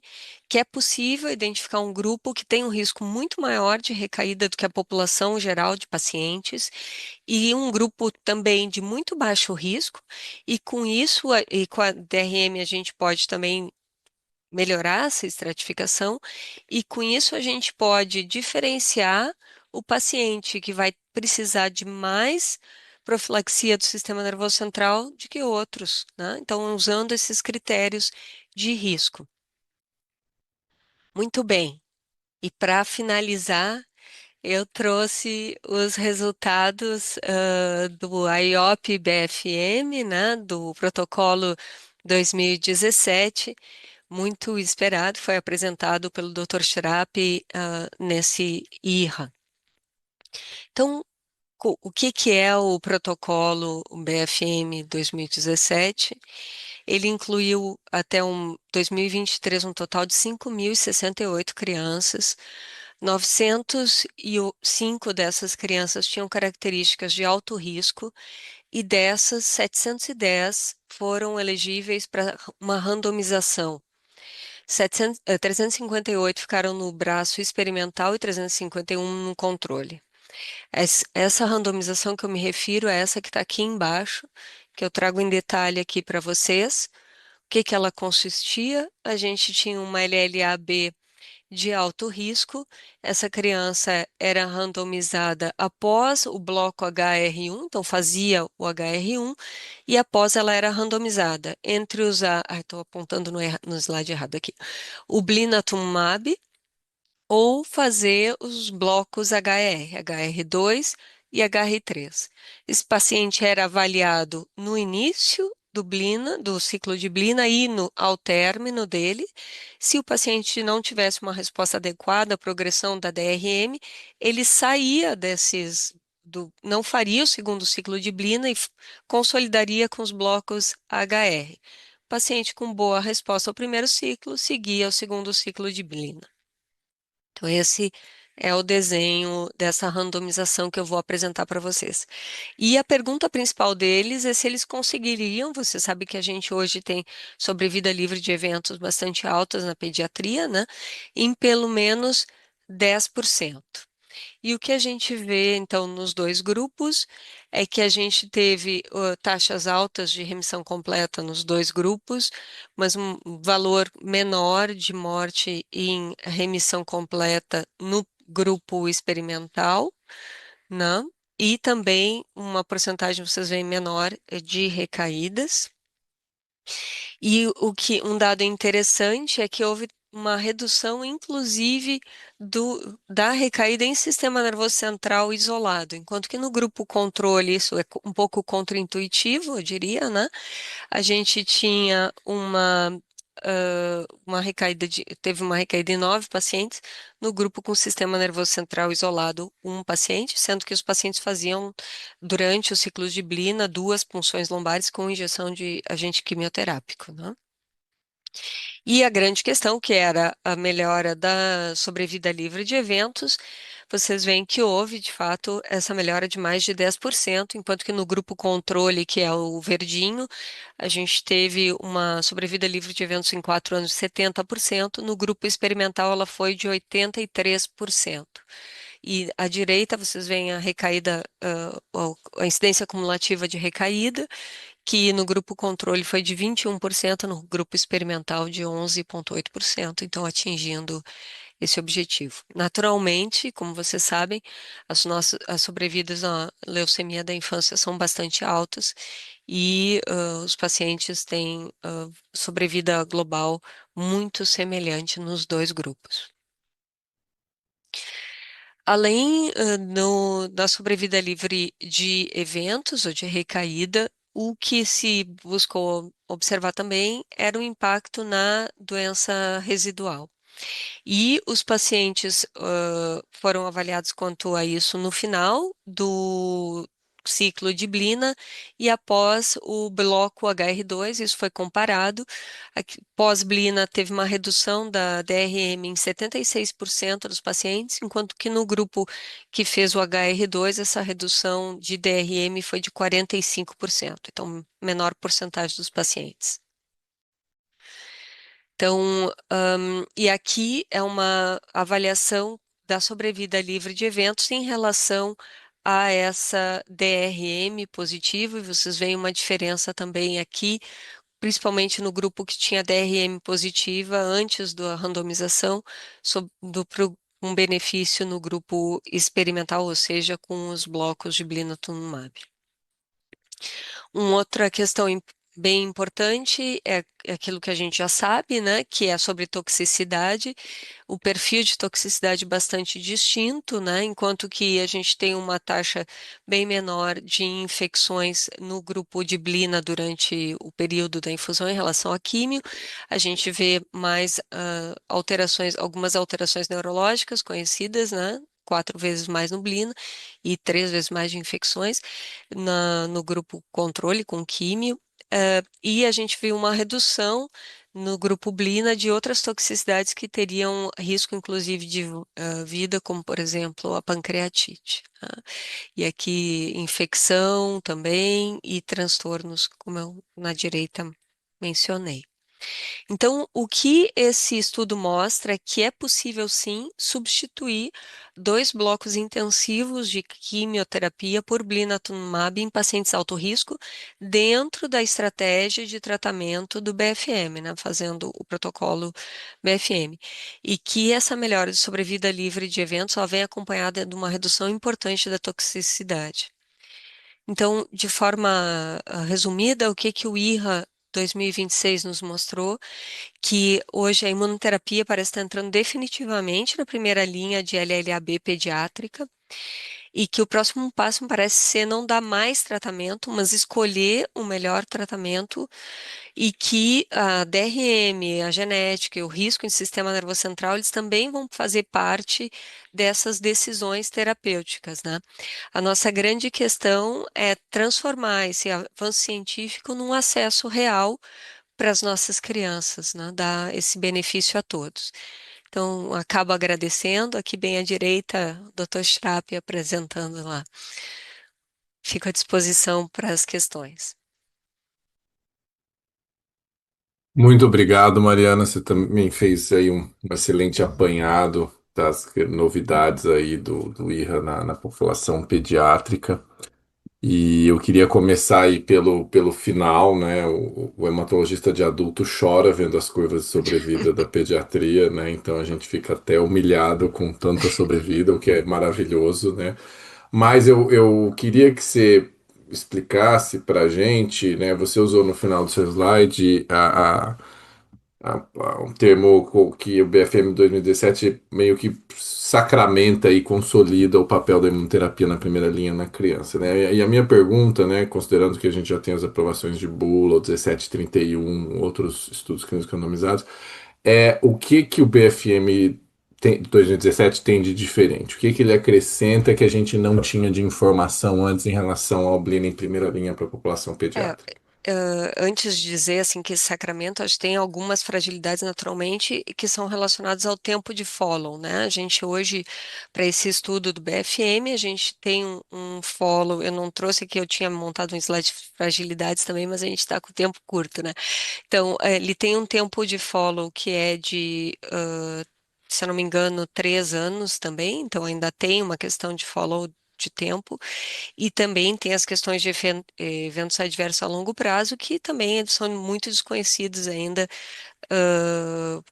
que é possível identificar um grupo que tem um risco muito maior de recaída do que a população geral de pacientes, e um grupo também de muito baixo risco, e com isso, e com a DRM, a gente pode também melhorar essa estratificação, e com isso a gente pode diferenciar o paciente que vai precisar de mais profilaxia do sistema nervoso central do que outros, né? Então, usando esses critérios de risco. Muito bem. E para finalizar, eu trouxe os resultados do IOP-BFM, né, do protocolo 2017, muito esperado, foi apresentado pelo Dr. Chirap nesse IRA. Então, o que que é o protocolo BFM 2017? Ele incluiu até 2023 um total de 5.068 crianças. 905 dessas crianças tinham características de alto risco e dessas, 710 foram elegíveis para uma randomização. 358 ficaram no braço experimental e 351 no controle. Essa randomização que eu me refiro é essa que está aqui embaixo, que eu trago em detalhe aqui para vocês. O que que ela consistia? A gente tinha uma LLAB de alto risco. Essa criança era randomizada após o bloco HR1, então fazia o HR1, e após ela era randomizada entre os... Estou apontando no slide errado aqui. O blinatumomab ou fazer os blocos HR, HR2 e HR3. Esse paciente era avaliado no início do blina, do ciclo de blina e ao término dele. Se o paciente não tivesse uma resposta adequada à progressão da DRM, ele saía não faria o segundo ciclo de blina e consolidaria com os blocos HR. Paciente com boa resposta ao primeiro ciclo seguia o segundo ciclo de blina. Então, esse é o desenho dessa randomização que eu vou apresentar para vocês. E a pergunta principal deles é se eles conseguiriam, você sabe que a gente hoje tem sobrevida livre de eventos bastante altas na pediatria, né? Em pelo menos 10%. E o que a gente vê, então, nos dois grupos é que a gente teve taxas altas de remissão completa nos dois grupos, mas um valor menor de morte em remissão completa no grupo experimental, né? E também uma porcentagem, vocês veem, menor de recaídas. E um dado interessante é que houve uma redução, inclusive, da recaída em sistema nervoso central isolado, enquanto que no grupo controle, isso é um pouco contraintuitivo, eu diria, né? A gente tinha teve uma recaída em 9 pacientes, no grupo com sistema nervoso central isolado, um paciente, sendo que os pacientes faziam, durante os ciclos de blina, 2 punções lombares com injeção de agente quimioterápico, né? E a grande questão, que era a melhora da sobrevida livre de eventos, vocês veem que houve, de fato, essa melhora de mais de 10%, enquanto que no grupo controle, que é o verdinho, a gente teve uma sobrevida livre de eventos em 4 anos de 70%, no grupo experimental ela foi de 83%. E à direita, vocês veem a recaída, a incidência acumulativa de recaída, que no grupo controle foi de 21%, no grupo experimental de 11,8%, então atingindo esse objetivo. Naturalmente, como vocês sabem, as sobrevidas à leucemia da infância são bastante altas e os pacientes têm sobrevida global muito semelhante nos dois grupos. Além da sobrevida livre de eventos ou de recaída, o que se buscou observar também era o impacto na doença residual. E os pacientes foram avaliados quanto a isso no final do ciclo de blina e após o bloco HR2, isso foi comparado. Pós-blina teve uma redução da DRM em 76% dos pacientes, enquanto que no grupo que fez o HR2, essa redução de DRM foi de 45%, então menor porcentagem dos pacientes. Então, e aqui é uma avaliação da sobrevida livre de eventos em relação a essa DRM positiva, e vocês veem uma diferença também aqui, principalmente no grupo que tinha DRM positiva antes da randomização, um benefício no grupo experimental, ou seja, com os blocos de blinatumomab. Uma outra questão bem importante é aquilo que a gente já sabe, né, que é sobre toxicidade, o perfil de toxicidade bastante distinto, né, enquanto que a gente tem uma taxa bem menor de infecções no grupo de blina durante o período da infusão em relação à químio, a gente vê mais alterações, algumas alterações neurológicas conhecidas, né, 4 vezes mais no blina e 3 vezes mais de infecções no grupo controle com químio, e a gente viu uma redução no grupo Blina de outras toxicidades que teriam risco, inclusive, de vida, como, por exemplo, a pancreatite, tá? E aqui, infecção também e transtornos, como eu na direita mencionei. Então, o que esse estudo mostra é que é possível sim substituir 2 blocos intensivos de quimioterapia por blinatumomab em pacientes alto risco dentro da estratégia de tratamento do BFM, né, fazendo o protocolo BFM, e que essa melhora de sobrevida livre de eventos só vem acompanhada de uma redução importante da toxicidade. Então, de forma resumida, o que que o IRRA 2026 nos mostrou? Que hoje a imunoterapia parece estar entrando definitivamente na primeira linha de LLAB pediátrica e que o próximo passo parece ser não dar mais tratamento, mas escolher o melhor tratamento e que a DRM, a genética e o risco em sistema nervoso central, eles também vão fazer parte dessas decisões terapêuticas, né? A nossa grande questão é transformar esse avanço científico num acesso real para as nossas crianças, né? Dar esse benefício a todos. Então, acabo agradecendo. Aqui bem à direita, o Dr. Strapp apresentando lá. Fico à disposição para as questões. Muito obrigado, Mariana. Você também fez aí um excelente apanhado das novidades aí do IRRA na população pediátrica. E eu queria começar aí pelo final, né? O hematologista de adulto chora vendo as curvas de sobrevida da pediatria, né? Então a gente fica até humilhado com tanta sobrevida, o que é maravilhoso, né? Mas eu queria que você explicasse para a gente, né? Você usou no final do seu slide um termo que o BFM 2017 meio que sacramenta e consolida o papel da imunoterapia na primeira linha na criança, né? E a minha pergunta, né, considerando que a gente já tem as aprovações de bula, o 1731, outros estudos clínicos randomizados, é o que que o BFM 2017 tem de diferente? O que que ele acrescenta que a gente não tinha de informação antes em relação ao Blina em primeira linha para a população É, pediátrica? antes de dizer assim que esse sacramento acho que tem algumas fragilidades naturalmente que são relacionadas ao tempo de follow, né? A gente hoje, para esse estudo do BFM, a gente tem um follow, eu não trouxe aqui, eu tinha montado um slide de fragilidades também, mas a gente está com o tempo curto, né? Então, ele tem um tempo de follow que é de, se eu não me engano, 3 anos também, então ainda tem uma questão de follow de tempo. E também tem as questões de eventos adversos a longo prazo, que também são muito desconhecidos ainda,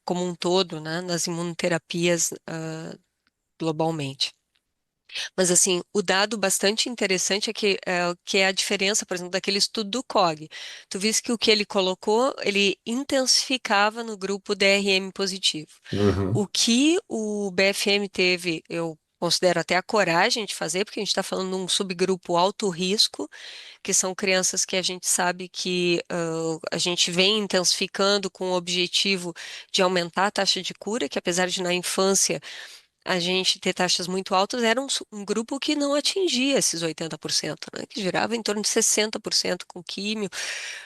como um todo, né, nas imunoterapias, globalmente. Mas, assim, o dado bastante interessante é que é a diferença, por exemplo, daquele estudo do COG. Tu viste que o que ele colocou, ele intensificava no grupo DRM positivo. Uhum. O que o BFM teve, eu considero até a coragem de fazer, porque a gente está falando de um subgrupo alto risco, que são crianças que a gente sabe que a gente vem intensificando com o objetivo de aumentar a taxa de cura, que apesar de na infância a gente ter taxas muito altas, era um grupo que não atingia esses 80%, né? Que girava em torno de 60% com químio,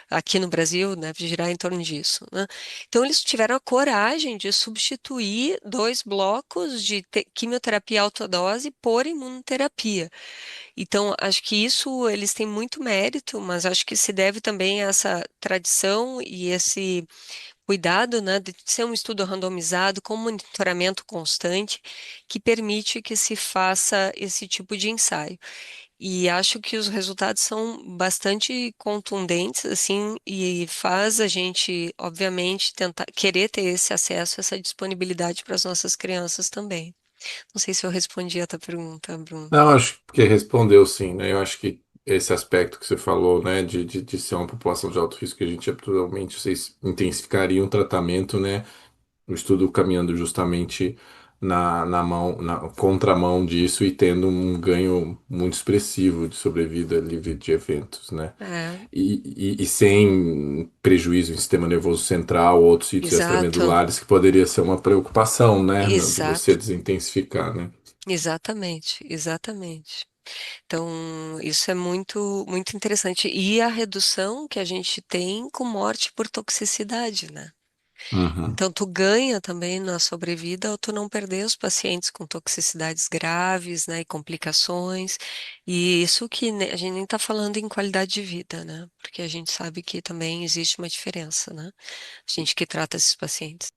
aqui no Brasil, né? Girar em torno disso, né? Então, eles tiveram a coragem de substituir 2 blocos de quimioterapia alta dose por imunoterapia. Então, acho que isso eles têm muito mérito, mas acho que se deve também a essa tradição e esse cuidado, né, de ser um estudo randomizado com monitoramento constante que permite que se faça esse tipo de ensaio. E acho que os resultados são bastante contundentes, assim, e faz a gente, obviamente, tentar querer ter esse acesso, essa disponibilidade para as nossas crianças também. Não sei se eu respondi a tua pergunta, Bruno. Não, acho que respondeu sim, né? Eu acho que esse aspecto que você falou, né, de ser uma população de alto risco, que a gente atualmente vocês intensifecariam o tratamento, né, o estudo caminhando justamente na contramão disso e tendo um ganho muito expressivo de sobrevida livre de eventos, né? É, E sem prejuízo em sistema nervoso central ou outros sítios exato, extramedulares, que poderia ser uma preocupação, né, de você exato, desintensificar, né? exatamente, exatamente. Então, isso é muito, muito interessante. E a redução que a gente tem com morte por toxicidade, né? Uhum. Então, tu ganha também na sobrevida ao tu não perder os pacientes com toxicidades graves, né, e complicações. E isso que a gente nem está falando em qualidade de vida, né? Porque a gente sabe que também existe uma diferença, né? A gente que trata esses pacientes.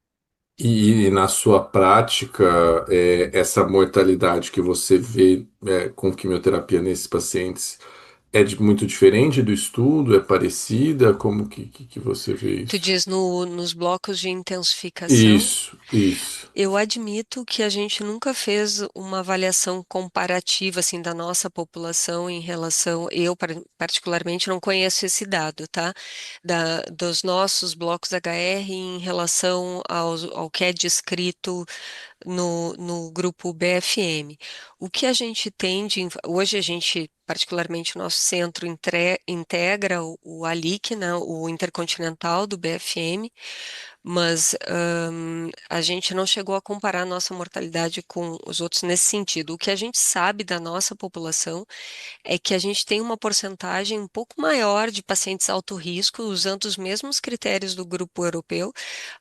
E na sua prática, essa mortalidade que você vê, com quimioterapia nesses pacientes muito diferente do estudo? É parecida? Como que você vê Tu isso? diz nos blocos de intensificação. Isso, isso. Eu admito que a gente nunca fez uma avaliação comparativa assim da nossa população em relação, particularmente não conheço esse dado, tá? Dos nossos blocos HR em relação ao que é descrito no grupo BFM. O que a gente tem hoje a gente, particularmente o nosso centro integra o ALIC, né, o Intercontinental do BFM, mas a gente não chegou a comparar a nossa mortalidade com os outros nesse sentido. O que a gente sabe da nossa população é que a gente tem uma porcentagem um pouco maior de pacientes alto risco, usando os mesmos critérios do grupo europeu.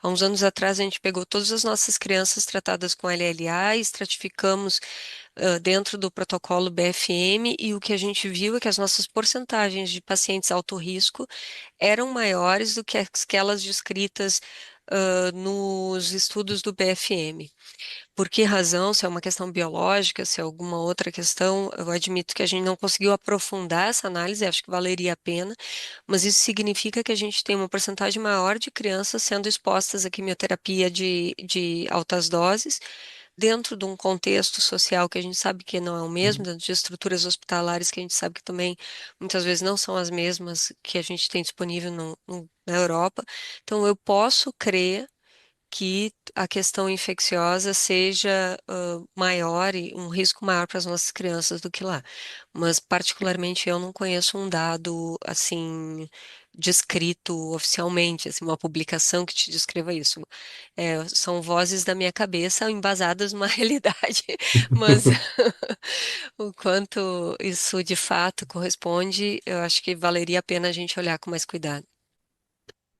Há uns anos atrás, a gente pegou todas as nossas crianças tratadas com LLA e estratificamos dentro do protocolo BFM, e o que a gente viu é que as nossas porcentagens de pacientes alto risco eram maiores do que aquelas descritas nos estudos do BFM. Por que razão? Se é uma questão biológica, se é alguma outra questão, eu admito que a gente não conseguiu aprofundar essa análise, acho que valeria a pena, mas isso significa que a gente tem uma porcentagem maior de crianças sendo expostas à quimioterapia de altas doses, dentro de um contexto social que a gente sabe que não é o mesmo, dentro de estruturas hospitalares que a gente sabe que também muitas vezes não são as mesmas que a gente tem disponível na Europa. Então, eu posso crer que a questão infecciosa seja maior e um risco maior para as nossas crianças do que lá. Mas, particularmente, eu não conheço um dado assim descrito oficialmente, assim, uma publicação que te descreva isso. São vozes da minha cabeça embasadas numa realidade, mas o quanto isso de fato corresponde, eu acho que valeria a pena a gente olhar com mais cuidado.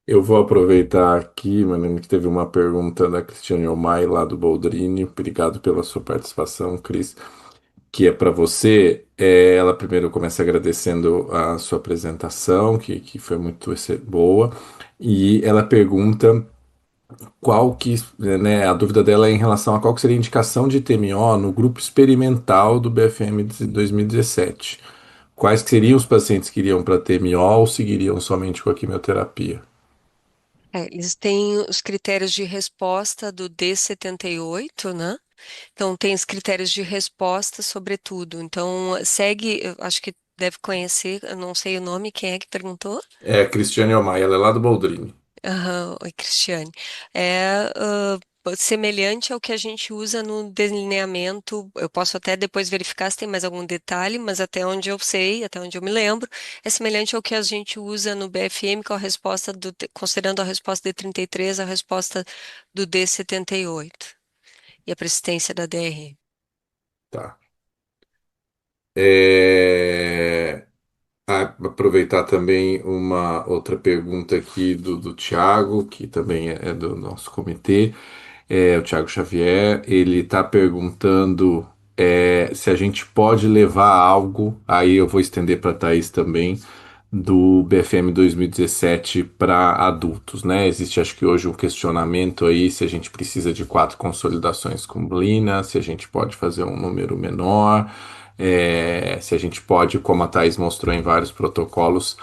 Eu vou aproveitar aqui, me lembro que teve uma pergunta da Cristiane Omai lá do Boldrini. Obrigado pela sua participação, Cris. Que é para você. Ela primeiro começa agradecendo a sua apresentação, que foi muito boa, e ela pergunta qual que, né, a dúvida dela é em relação a qual que seria a indicação de TMO no grupo experimental do BFM de 2017. Quais que seriam os pacientes que iriam para TMO ou seguiriam somente com a quimioterapia? Eles têm os critérios de resposta do D78, né? Então, tem os critérios de resposta, sobretudo. Então, segue, eu acho que deve conhecer, eu não sei o nome, quem é que perguntou? É, a Cristiane Omai, ela é lá do Boldrini. Aham, oi, Cristiane. É semelhante ao que a gente usa no delineamento. Eu posso até depois verificar se tem mais algum detalhe, mas até onde eu sei, até onde eu me lembro, é semelhante ao que a gente usa no BFM com a resposta considerando a resposta D33, a resposta do D78 e a persistência da DR. Tá. Aproveitar também uma outra pergunta aqui do Tiago, que também é do nosso comitê, o Tiago Xavier. Ele está perguntando se a gente pode levar algo, aí eu vou estender para a Thaís também, do BFM 2017 para adultos, né? Existe, acho que hoje um questionamento aí se a gente precisa de 4 consolidações com Blina, se a gente pode fazer um número menor, se a gente pode, como a Thais mostrou em vários protocolos,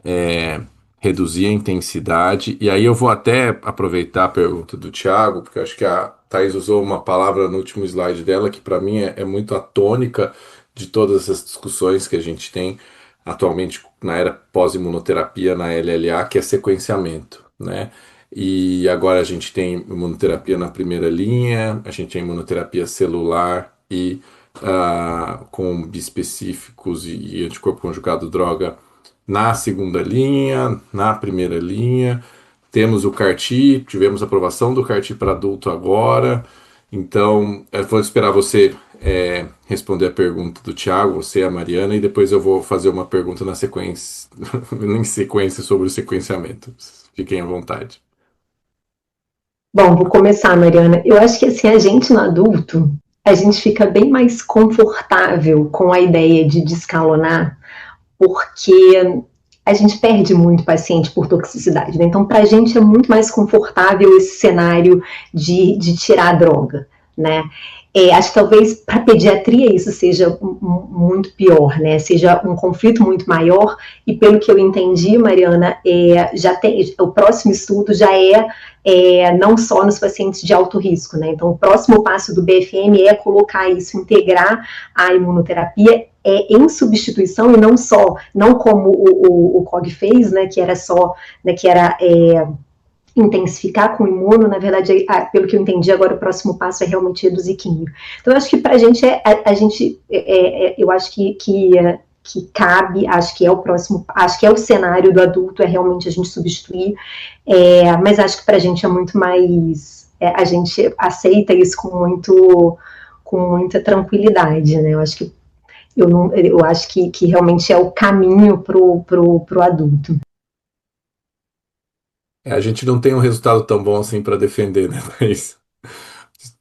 é, reduzir a intensidade. E aí eu vou até aproveitar a pergunta do Thiago, porque eu acho que a Thais usou uma palavra no último slide dela que para mim é muito a tônica de todas as discussões que a gente tem atualmente na era pós-imunoterapia na LLA, que é sequenciamento, né? E agora a gente tem imunoterapia na primeira linha, a gente tem imunoterapia celular e com bispecíficos e anticorpo conjugado droga na segunda linha, na primeira linha. Temos o CAR-T, tivemos aprovação do CAR-T para adulto agora. Então, eu vou esperar você responder a pergunta do Thiago, você e a Mariana, e depois eu vou fazer uma pergunta na sequência, em sequência sobre o sequenciamento. Fiquem à vontade. Bom, vou começar, Mariana. Eu acho que assim, a gente no adulto, a gente fica bem mais confortável com a ideia de descalonar, porque a gente perde muito paciente por toxicidade, né? Então, para a gente é muito mais confortável esse cenário de tirar a droga, né? Acho que talvez para a pediatria isso seja muito pior, né? Seja um conflito muito maior, e pelo que eu entendi, Mariana, já tem, o próximo estudo já não só nos pacientes de alto risco, né? Então, o próximo passo do BFM é colocar isso, integrar a imunoterapia em substituição, e não como o COG fez, né? Que era só, né? Que era intensificar com o imuno. Na verdade, pelo que eu entendi, agora o próximo passo é realmente reduzir químio. Então, eu acho que para a gente, eu acho que cabe, acho que é o próximo, acho que é o cenário do adulto, é realmente a gente substituir, mas acho que para a gente é muito mais, a gente aceita isso com muita tranquilidade, né? Eu acho que eu acho que realmente é o caminho pro adulto. A gente não tem um resultado tão bom assim para defender, né?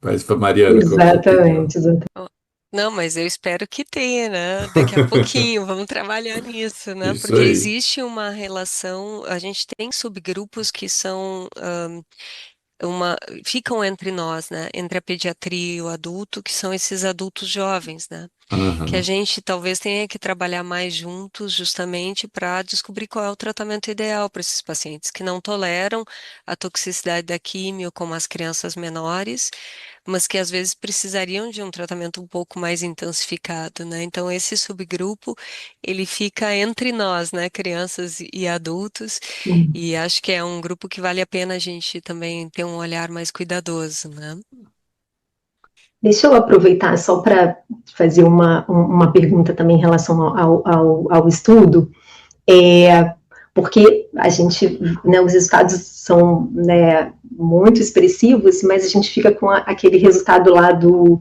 Mas Mariana, qual que é a sua opinião? Exatamente, exatamente. Ó, não, mas eu espero que tenha, né? Daqui a pouquinho, vamos trabalhar nisso, né? Isso Porque aí. existe uma relação, a gente tem subgrupos que são uma, ficam entre nós, né? Entre a pediatria e o adulto, que são esses adultos jovens, né? Que a Uhum, gente talvez tenha que trabalhar mais juntos, justamente para descobrir qual é o tratamento ideal para esses pacientes que não toleram a toxicidade da químio, como as crianças menores, mas que às vezes precisariam de um tratamento um pouco mais intensificado, né? Então esse subgrupo, ele fica entre nós, né? Crianças e adultos, e acho que é um grupo que vale a pena a gente também ter um olhar mais cuidadoso, né? Deixa eu aproveitar só para fazer uma pergunta também em relação ao estudo, é, porque a gente, né, os resultados são, né, muito expressivos, mas a gente fica com aquele resultado lá do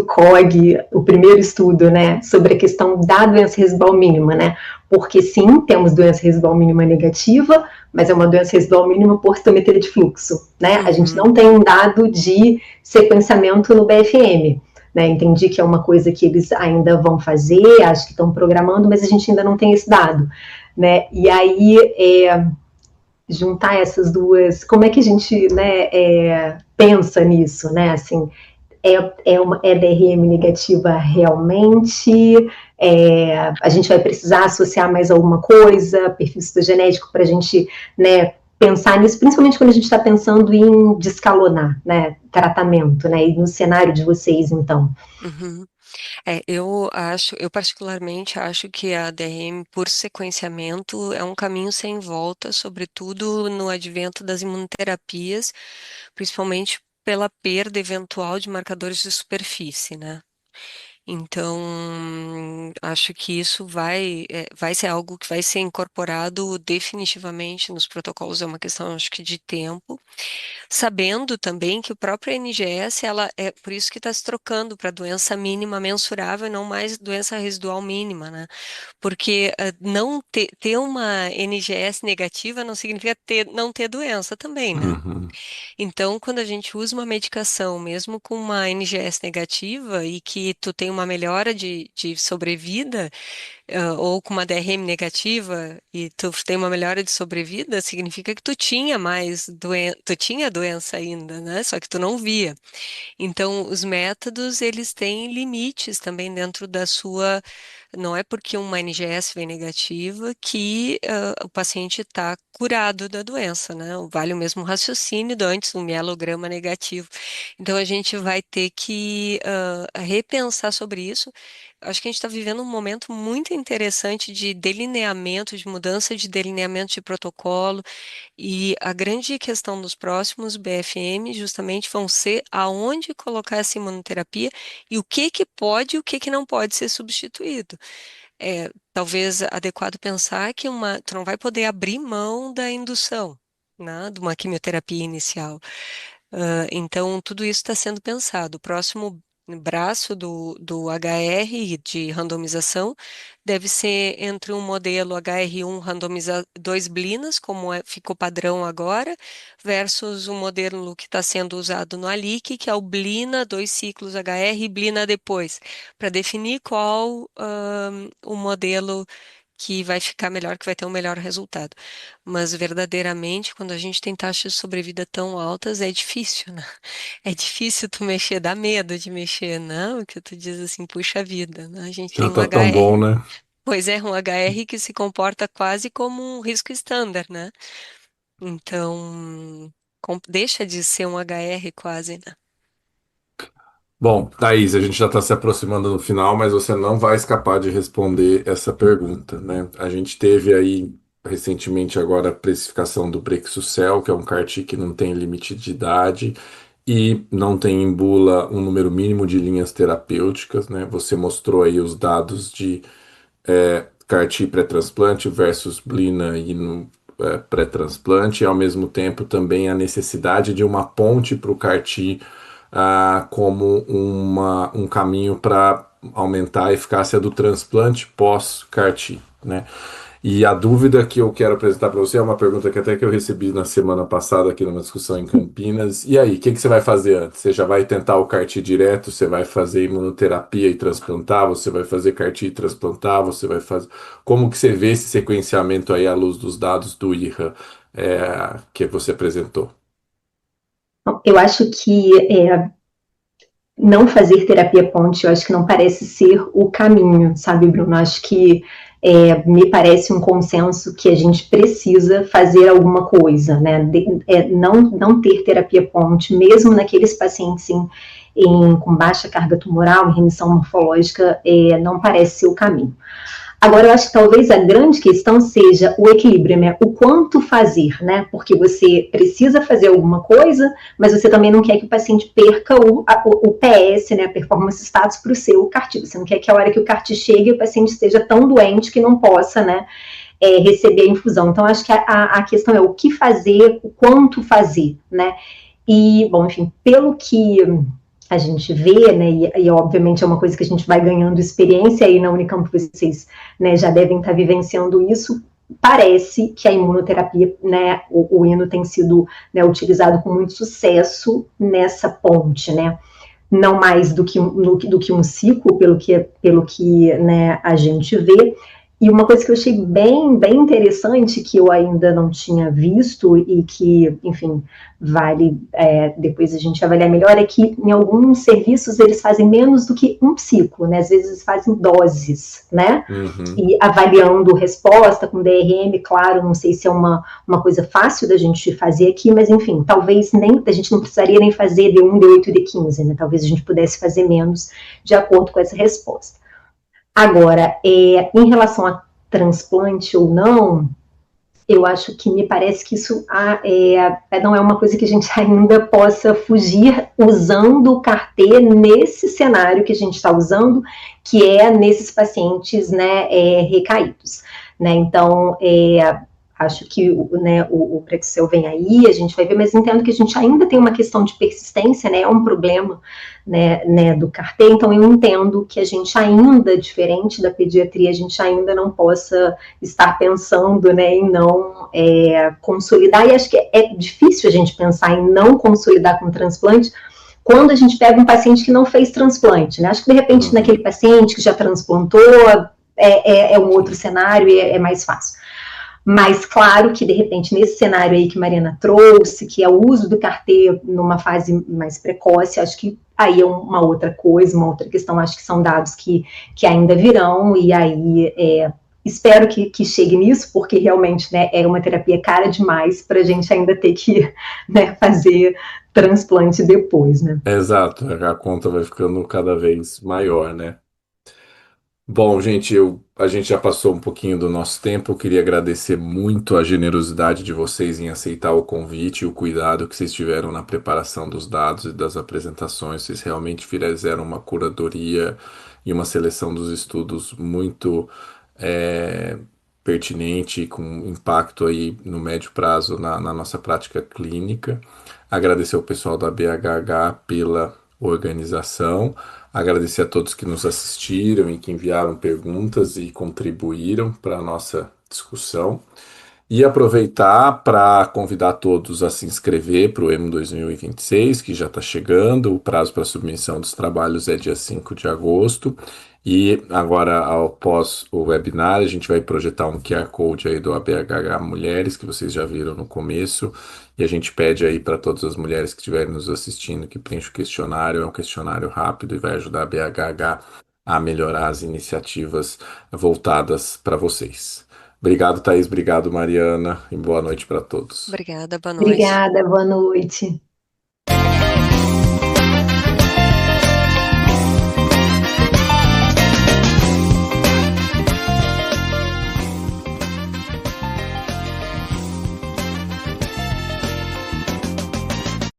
COG, o primeiro estudo, né, sobre a questão da doença residual mínima, né, porque sim, temos doença residual mínima negativa, mas é uma doença residual mínima por citometria de fluxo, né, a gente Uhum, não tem um dado de sequenciamento no BFM, né, entendi que é uma coisa que eles ainda vão fazer, acho que estão programando, mas a gente ainda não tem esse dado, né? E aí juntar essas duas, como é que a gente, né, pensa nisso, né? Assim, uma DRM negativa realmente? A gente vai precisar associar mais alguma coisa, perfil citogenético, para a gente, né, pensar nisso, principalmente quando a gente está pensando em descalonar, né, tratamento, né, e no cenário de vocês, então. uhum. Eu particularmente acho que a DRM por sequenciamento é um caminho sem volta, sobretudo no advento das imunoterapias, principalmente pela perda eventual de marcadores de superfície, né? Então, acho que isso vai ser algo que vai ser incorporado definitivamente nos protocolos, é uma questão, acho que, de tempo, sabendo também que o próprio NGS, ela é por isso que está se trocando para doença mínima mensurável, e não mais doença residual mínima, né? Porque não ter uma NGS negativa não significa não ter doença também, né? uhum, Então, quando a gente usa uma medicação, mesmo com uma NGS negativa e que tu tem uma melhora de sobrevida, ou com uma DRM negativa e tu tem uma melhora de sobrevida, significa que tu tinha tu tinha doença ainda, né? Só que tu não via. Então, os métodos, eles têm limites também dentro da sua. Não é porque uma NGS vem negativa que o paciente está curado da doença, né? Vale o mesmo raciocínio do antes, um mielograma negativo. Então, a gente vai ter que repensar sobre isso. acho que a gente está vivendo um momento muito interessante de delineamento, de mudança de delineamento de protocolo, e a grande questão dos próximos BFM justamente vão ser aonde colocar essa imunoterapia e o que que pode e o que que não pode ser substituído. É talvez adequado pensar que tu não vai poder abrir mão da indução, né, de uma quimioterapia inicial. Então, tudo isso está sendo pensado. O próximo braço do HR de randomização deve ser entre um modelo HR1 randomiza 2 blinas, como ficou padrão agora, versus um modelo que está sendo usado no ALIC, que é o blina, 2 ciclos HR e blina depois, para definir qual o modelo que vai ficar melhor, que vai ter um melhor resultado. Mas verdadeiramente, quando a gente tem taxas de sobrevida tão altas, é difícil, né? É difícil tu mexer, dá medo de mexer, não? Que tu diz assim, puxa vida, né? A gente Já tem um tá tão bom, HR, né? pois é, um HR que se comporta quase como um risco estándar, né? Então, deixa de ser um HR quase, né? Bom, Thaís, a gente já está se aproximando do final, mas você não vai escapar de responder essa pergunta, né? A gente teve aí recentemente agora a precificação do Brexucel, que é um CAR-T que não tem limite de idade e não tem em bula um número mínimo de linhas terapêuticas, né? Você mostrou aí os dados de CAR-T pré-transplante versus Blina e no pré-transplante, e ao mesmo tempo também a necessidade de uma ponte para o CAR-T como um caminho para aumentar a eficácia do transplante pós-CAR-T, né? E a dúvida que eu quero apresentar para você é uma pergunta que até que eu recebi na semana passada aqui numa discussão em Campinas. E aí, o que que você vai fazer antes? Você já vai tentar o CAR-T direto? Você vai fazer imunoterapia e transplantar? Você vai fazer CAR-T e transplantar? Você vai fazer... Como que você vê esse sequenciamento aí à luz dos dados do IRRA que você apresentou? Eu acho que não fazer terapia ponte, eu acho que não parece ser o caminho, sabe, Bruno? Acho que me parece um consenso que a gente precisa fazer alguma coisa, né? Não ter terapia ponte, mesmo naqueles pacientes com baixa carga tumoral, em remissão morfológica, não parece ser o caminho. Agora, eu acho que talvez a grande questão seja o equilíbrio, né? O quanto fazer, né? Porque você precisa fazer alguma coisa, mas você também não quer que o paciente perca o PS, né? A performance status para o seu CAR-T. Você não quer que a hora que o CAR-T chegue, o paciente esteja tão doente que não possa, né? Receber a infusão. Então, acho que a questão é o que fazer, o quanto fazer, né? E, bom, enfim, pelo que a gente vê, né, e obviamente é uma coisa que a gente vai ganhando experiência, aí na Unicamp vocês, né, já devem estar vivenciando isso, parece que a imunoterapia, né, o INO tem sido, né, utilizado com muito sucesso nessa ponte, né, não mais do que um ciclo, pelo que né, a gente vê. E uma coisa que eu achei bem interessante, que eu ainda não tinha visto e que, enfim, vale depois a gente avaliar melhor, é que em alguns serviços eles fazem menos do que um ciclo, né? Às vezes eles fazem doses, né? Uhum. E avaliando resposta com DRM, claro, não sei se é uma coisa fácil da gente fazer aqui, mas enfim, talvez a gente não precisaria nem fazer D1, D8 e D15, né? Talvez a gente pudesse fazer menos de acordo com essa resposta. Agora, em relação a transplante ou não, eu acho que me parece que isso não é uma coisa que a gente ainda possa fugir usando o CAR-T nesse cenário que a gente está usando, que é nesses pacientes, né, recaídos. Né? Então, acho que né, o Prexel vem aí, a gente vai ver, mas entendo que a gente ainda tem uma questão de persistência, né, é um problema né, do CAR-T, então eu entendo que a gente ainda, diferente da pediatria, a gente ainda não possa estar pensando né, em não consolidar, e acho que é difícil a gente pensar em não consolidar com transplante, quando a gente pega um paciente que não fez transplante, né? Acho que de repente naquele paciente que já transplantou é um outro cenário e é mais fácil. Mas claro que, de repente, nesse cenário aí que Mariana trouxe, que é o uso do CAR-T numa fase mais precoce, acho que aí é uma outra coisa, uma outra questão, acho que são dados que ainda virão, e aí espero que chegue nisso, porque realmente né, é uma terapia cara demais para a gente ainda ter que né, fazer transplante depois, né? Exato, a conta vai ficando cada vez maior, né? Bom, gente, a gente já passou um pouquinho do nosso tempo. Eu queria agradecer muito a generosidade de vocês em aceitar o convite e o cuidado que vocês tiveram na preparação dos dados e das apresentações. Vocês realmente fizeram uma curadoria e uma seleção dos estudos muito é, pertinente e com impacto aí no médio prazo na nossa prática clínica. Agradecer ao pessoal da BHH pela organização. Agradecer a todos que nos assistiram e que enviaram perguntas e contribuíram para a nossa discussão. E aproveitar para convidar todos a se inscrever para o EMO 2026, que já está chegando. O prazo para submissão dos trabalhos é dia 5 de agosto. E agora, após o webinar, a gente vai projetar um QR Code aí do ABHH Mulheres, que vocês já viram no começo. E a gente pede aí para todas as mulheres que estiverem nos assistindo que preencham o questionário. É um questionário rápido e vai ajudar a BHH a melhorar as iniciativas voltadas para vocês. Obrigado, Thaís. Obrigado, Mariana. E boa noite para todos. Obrigada, boa noite. Obrigada, boa noite.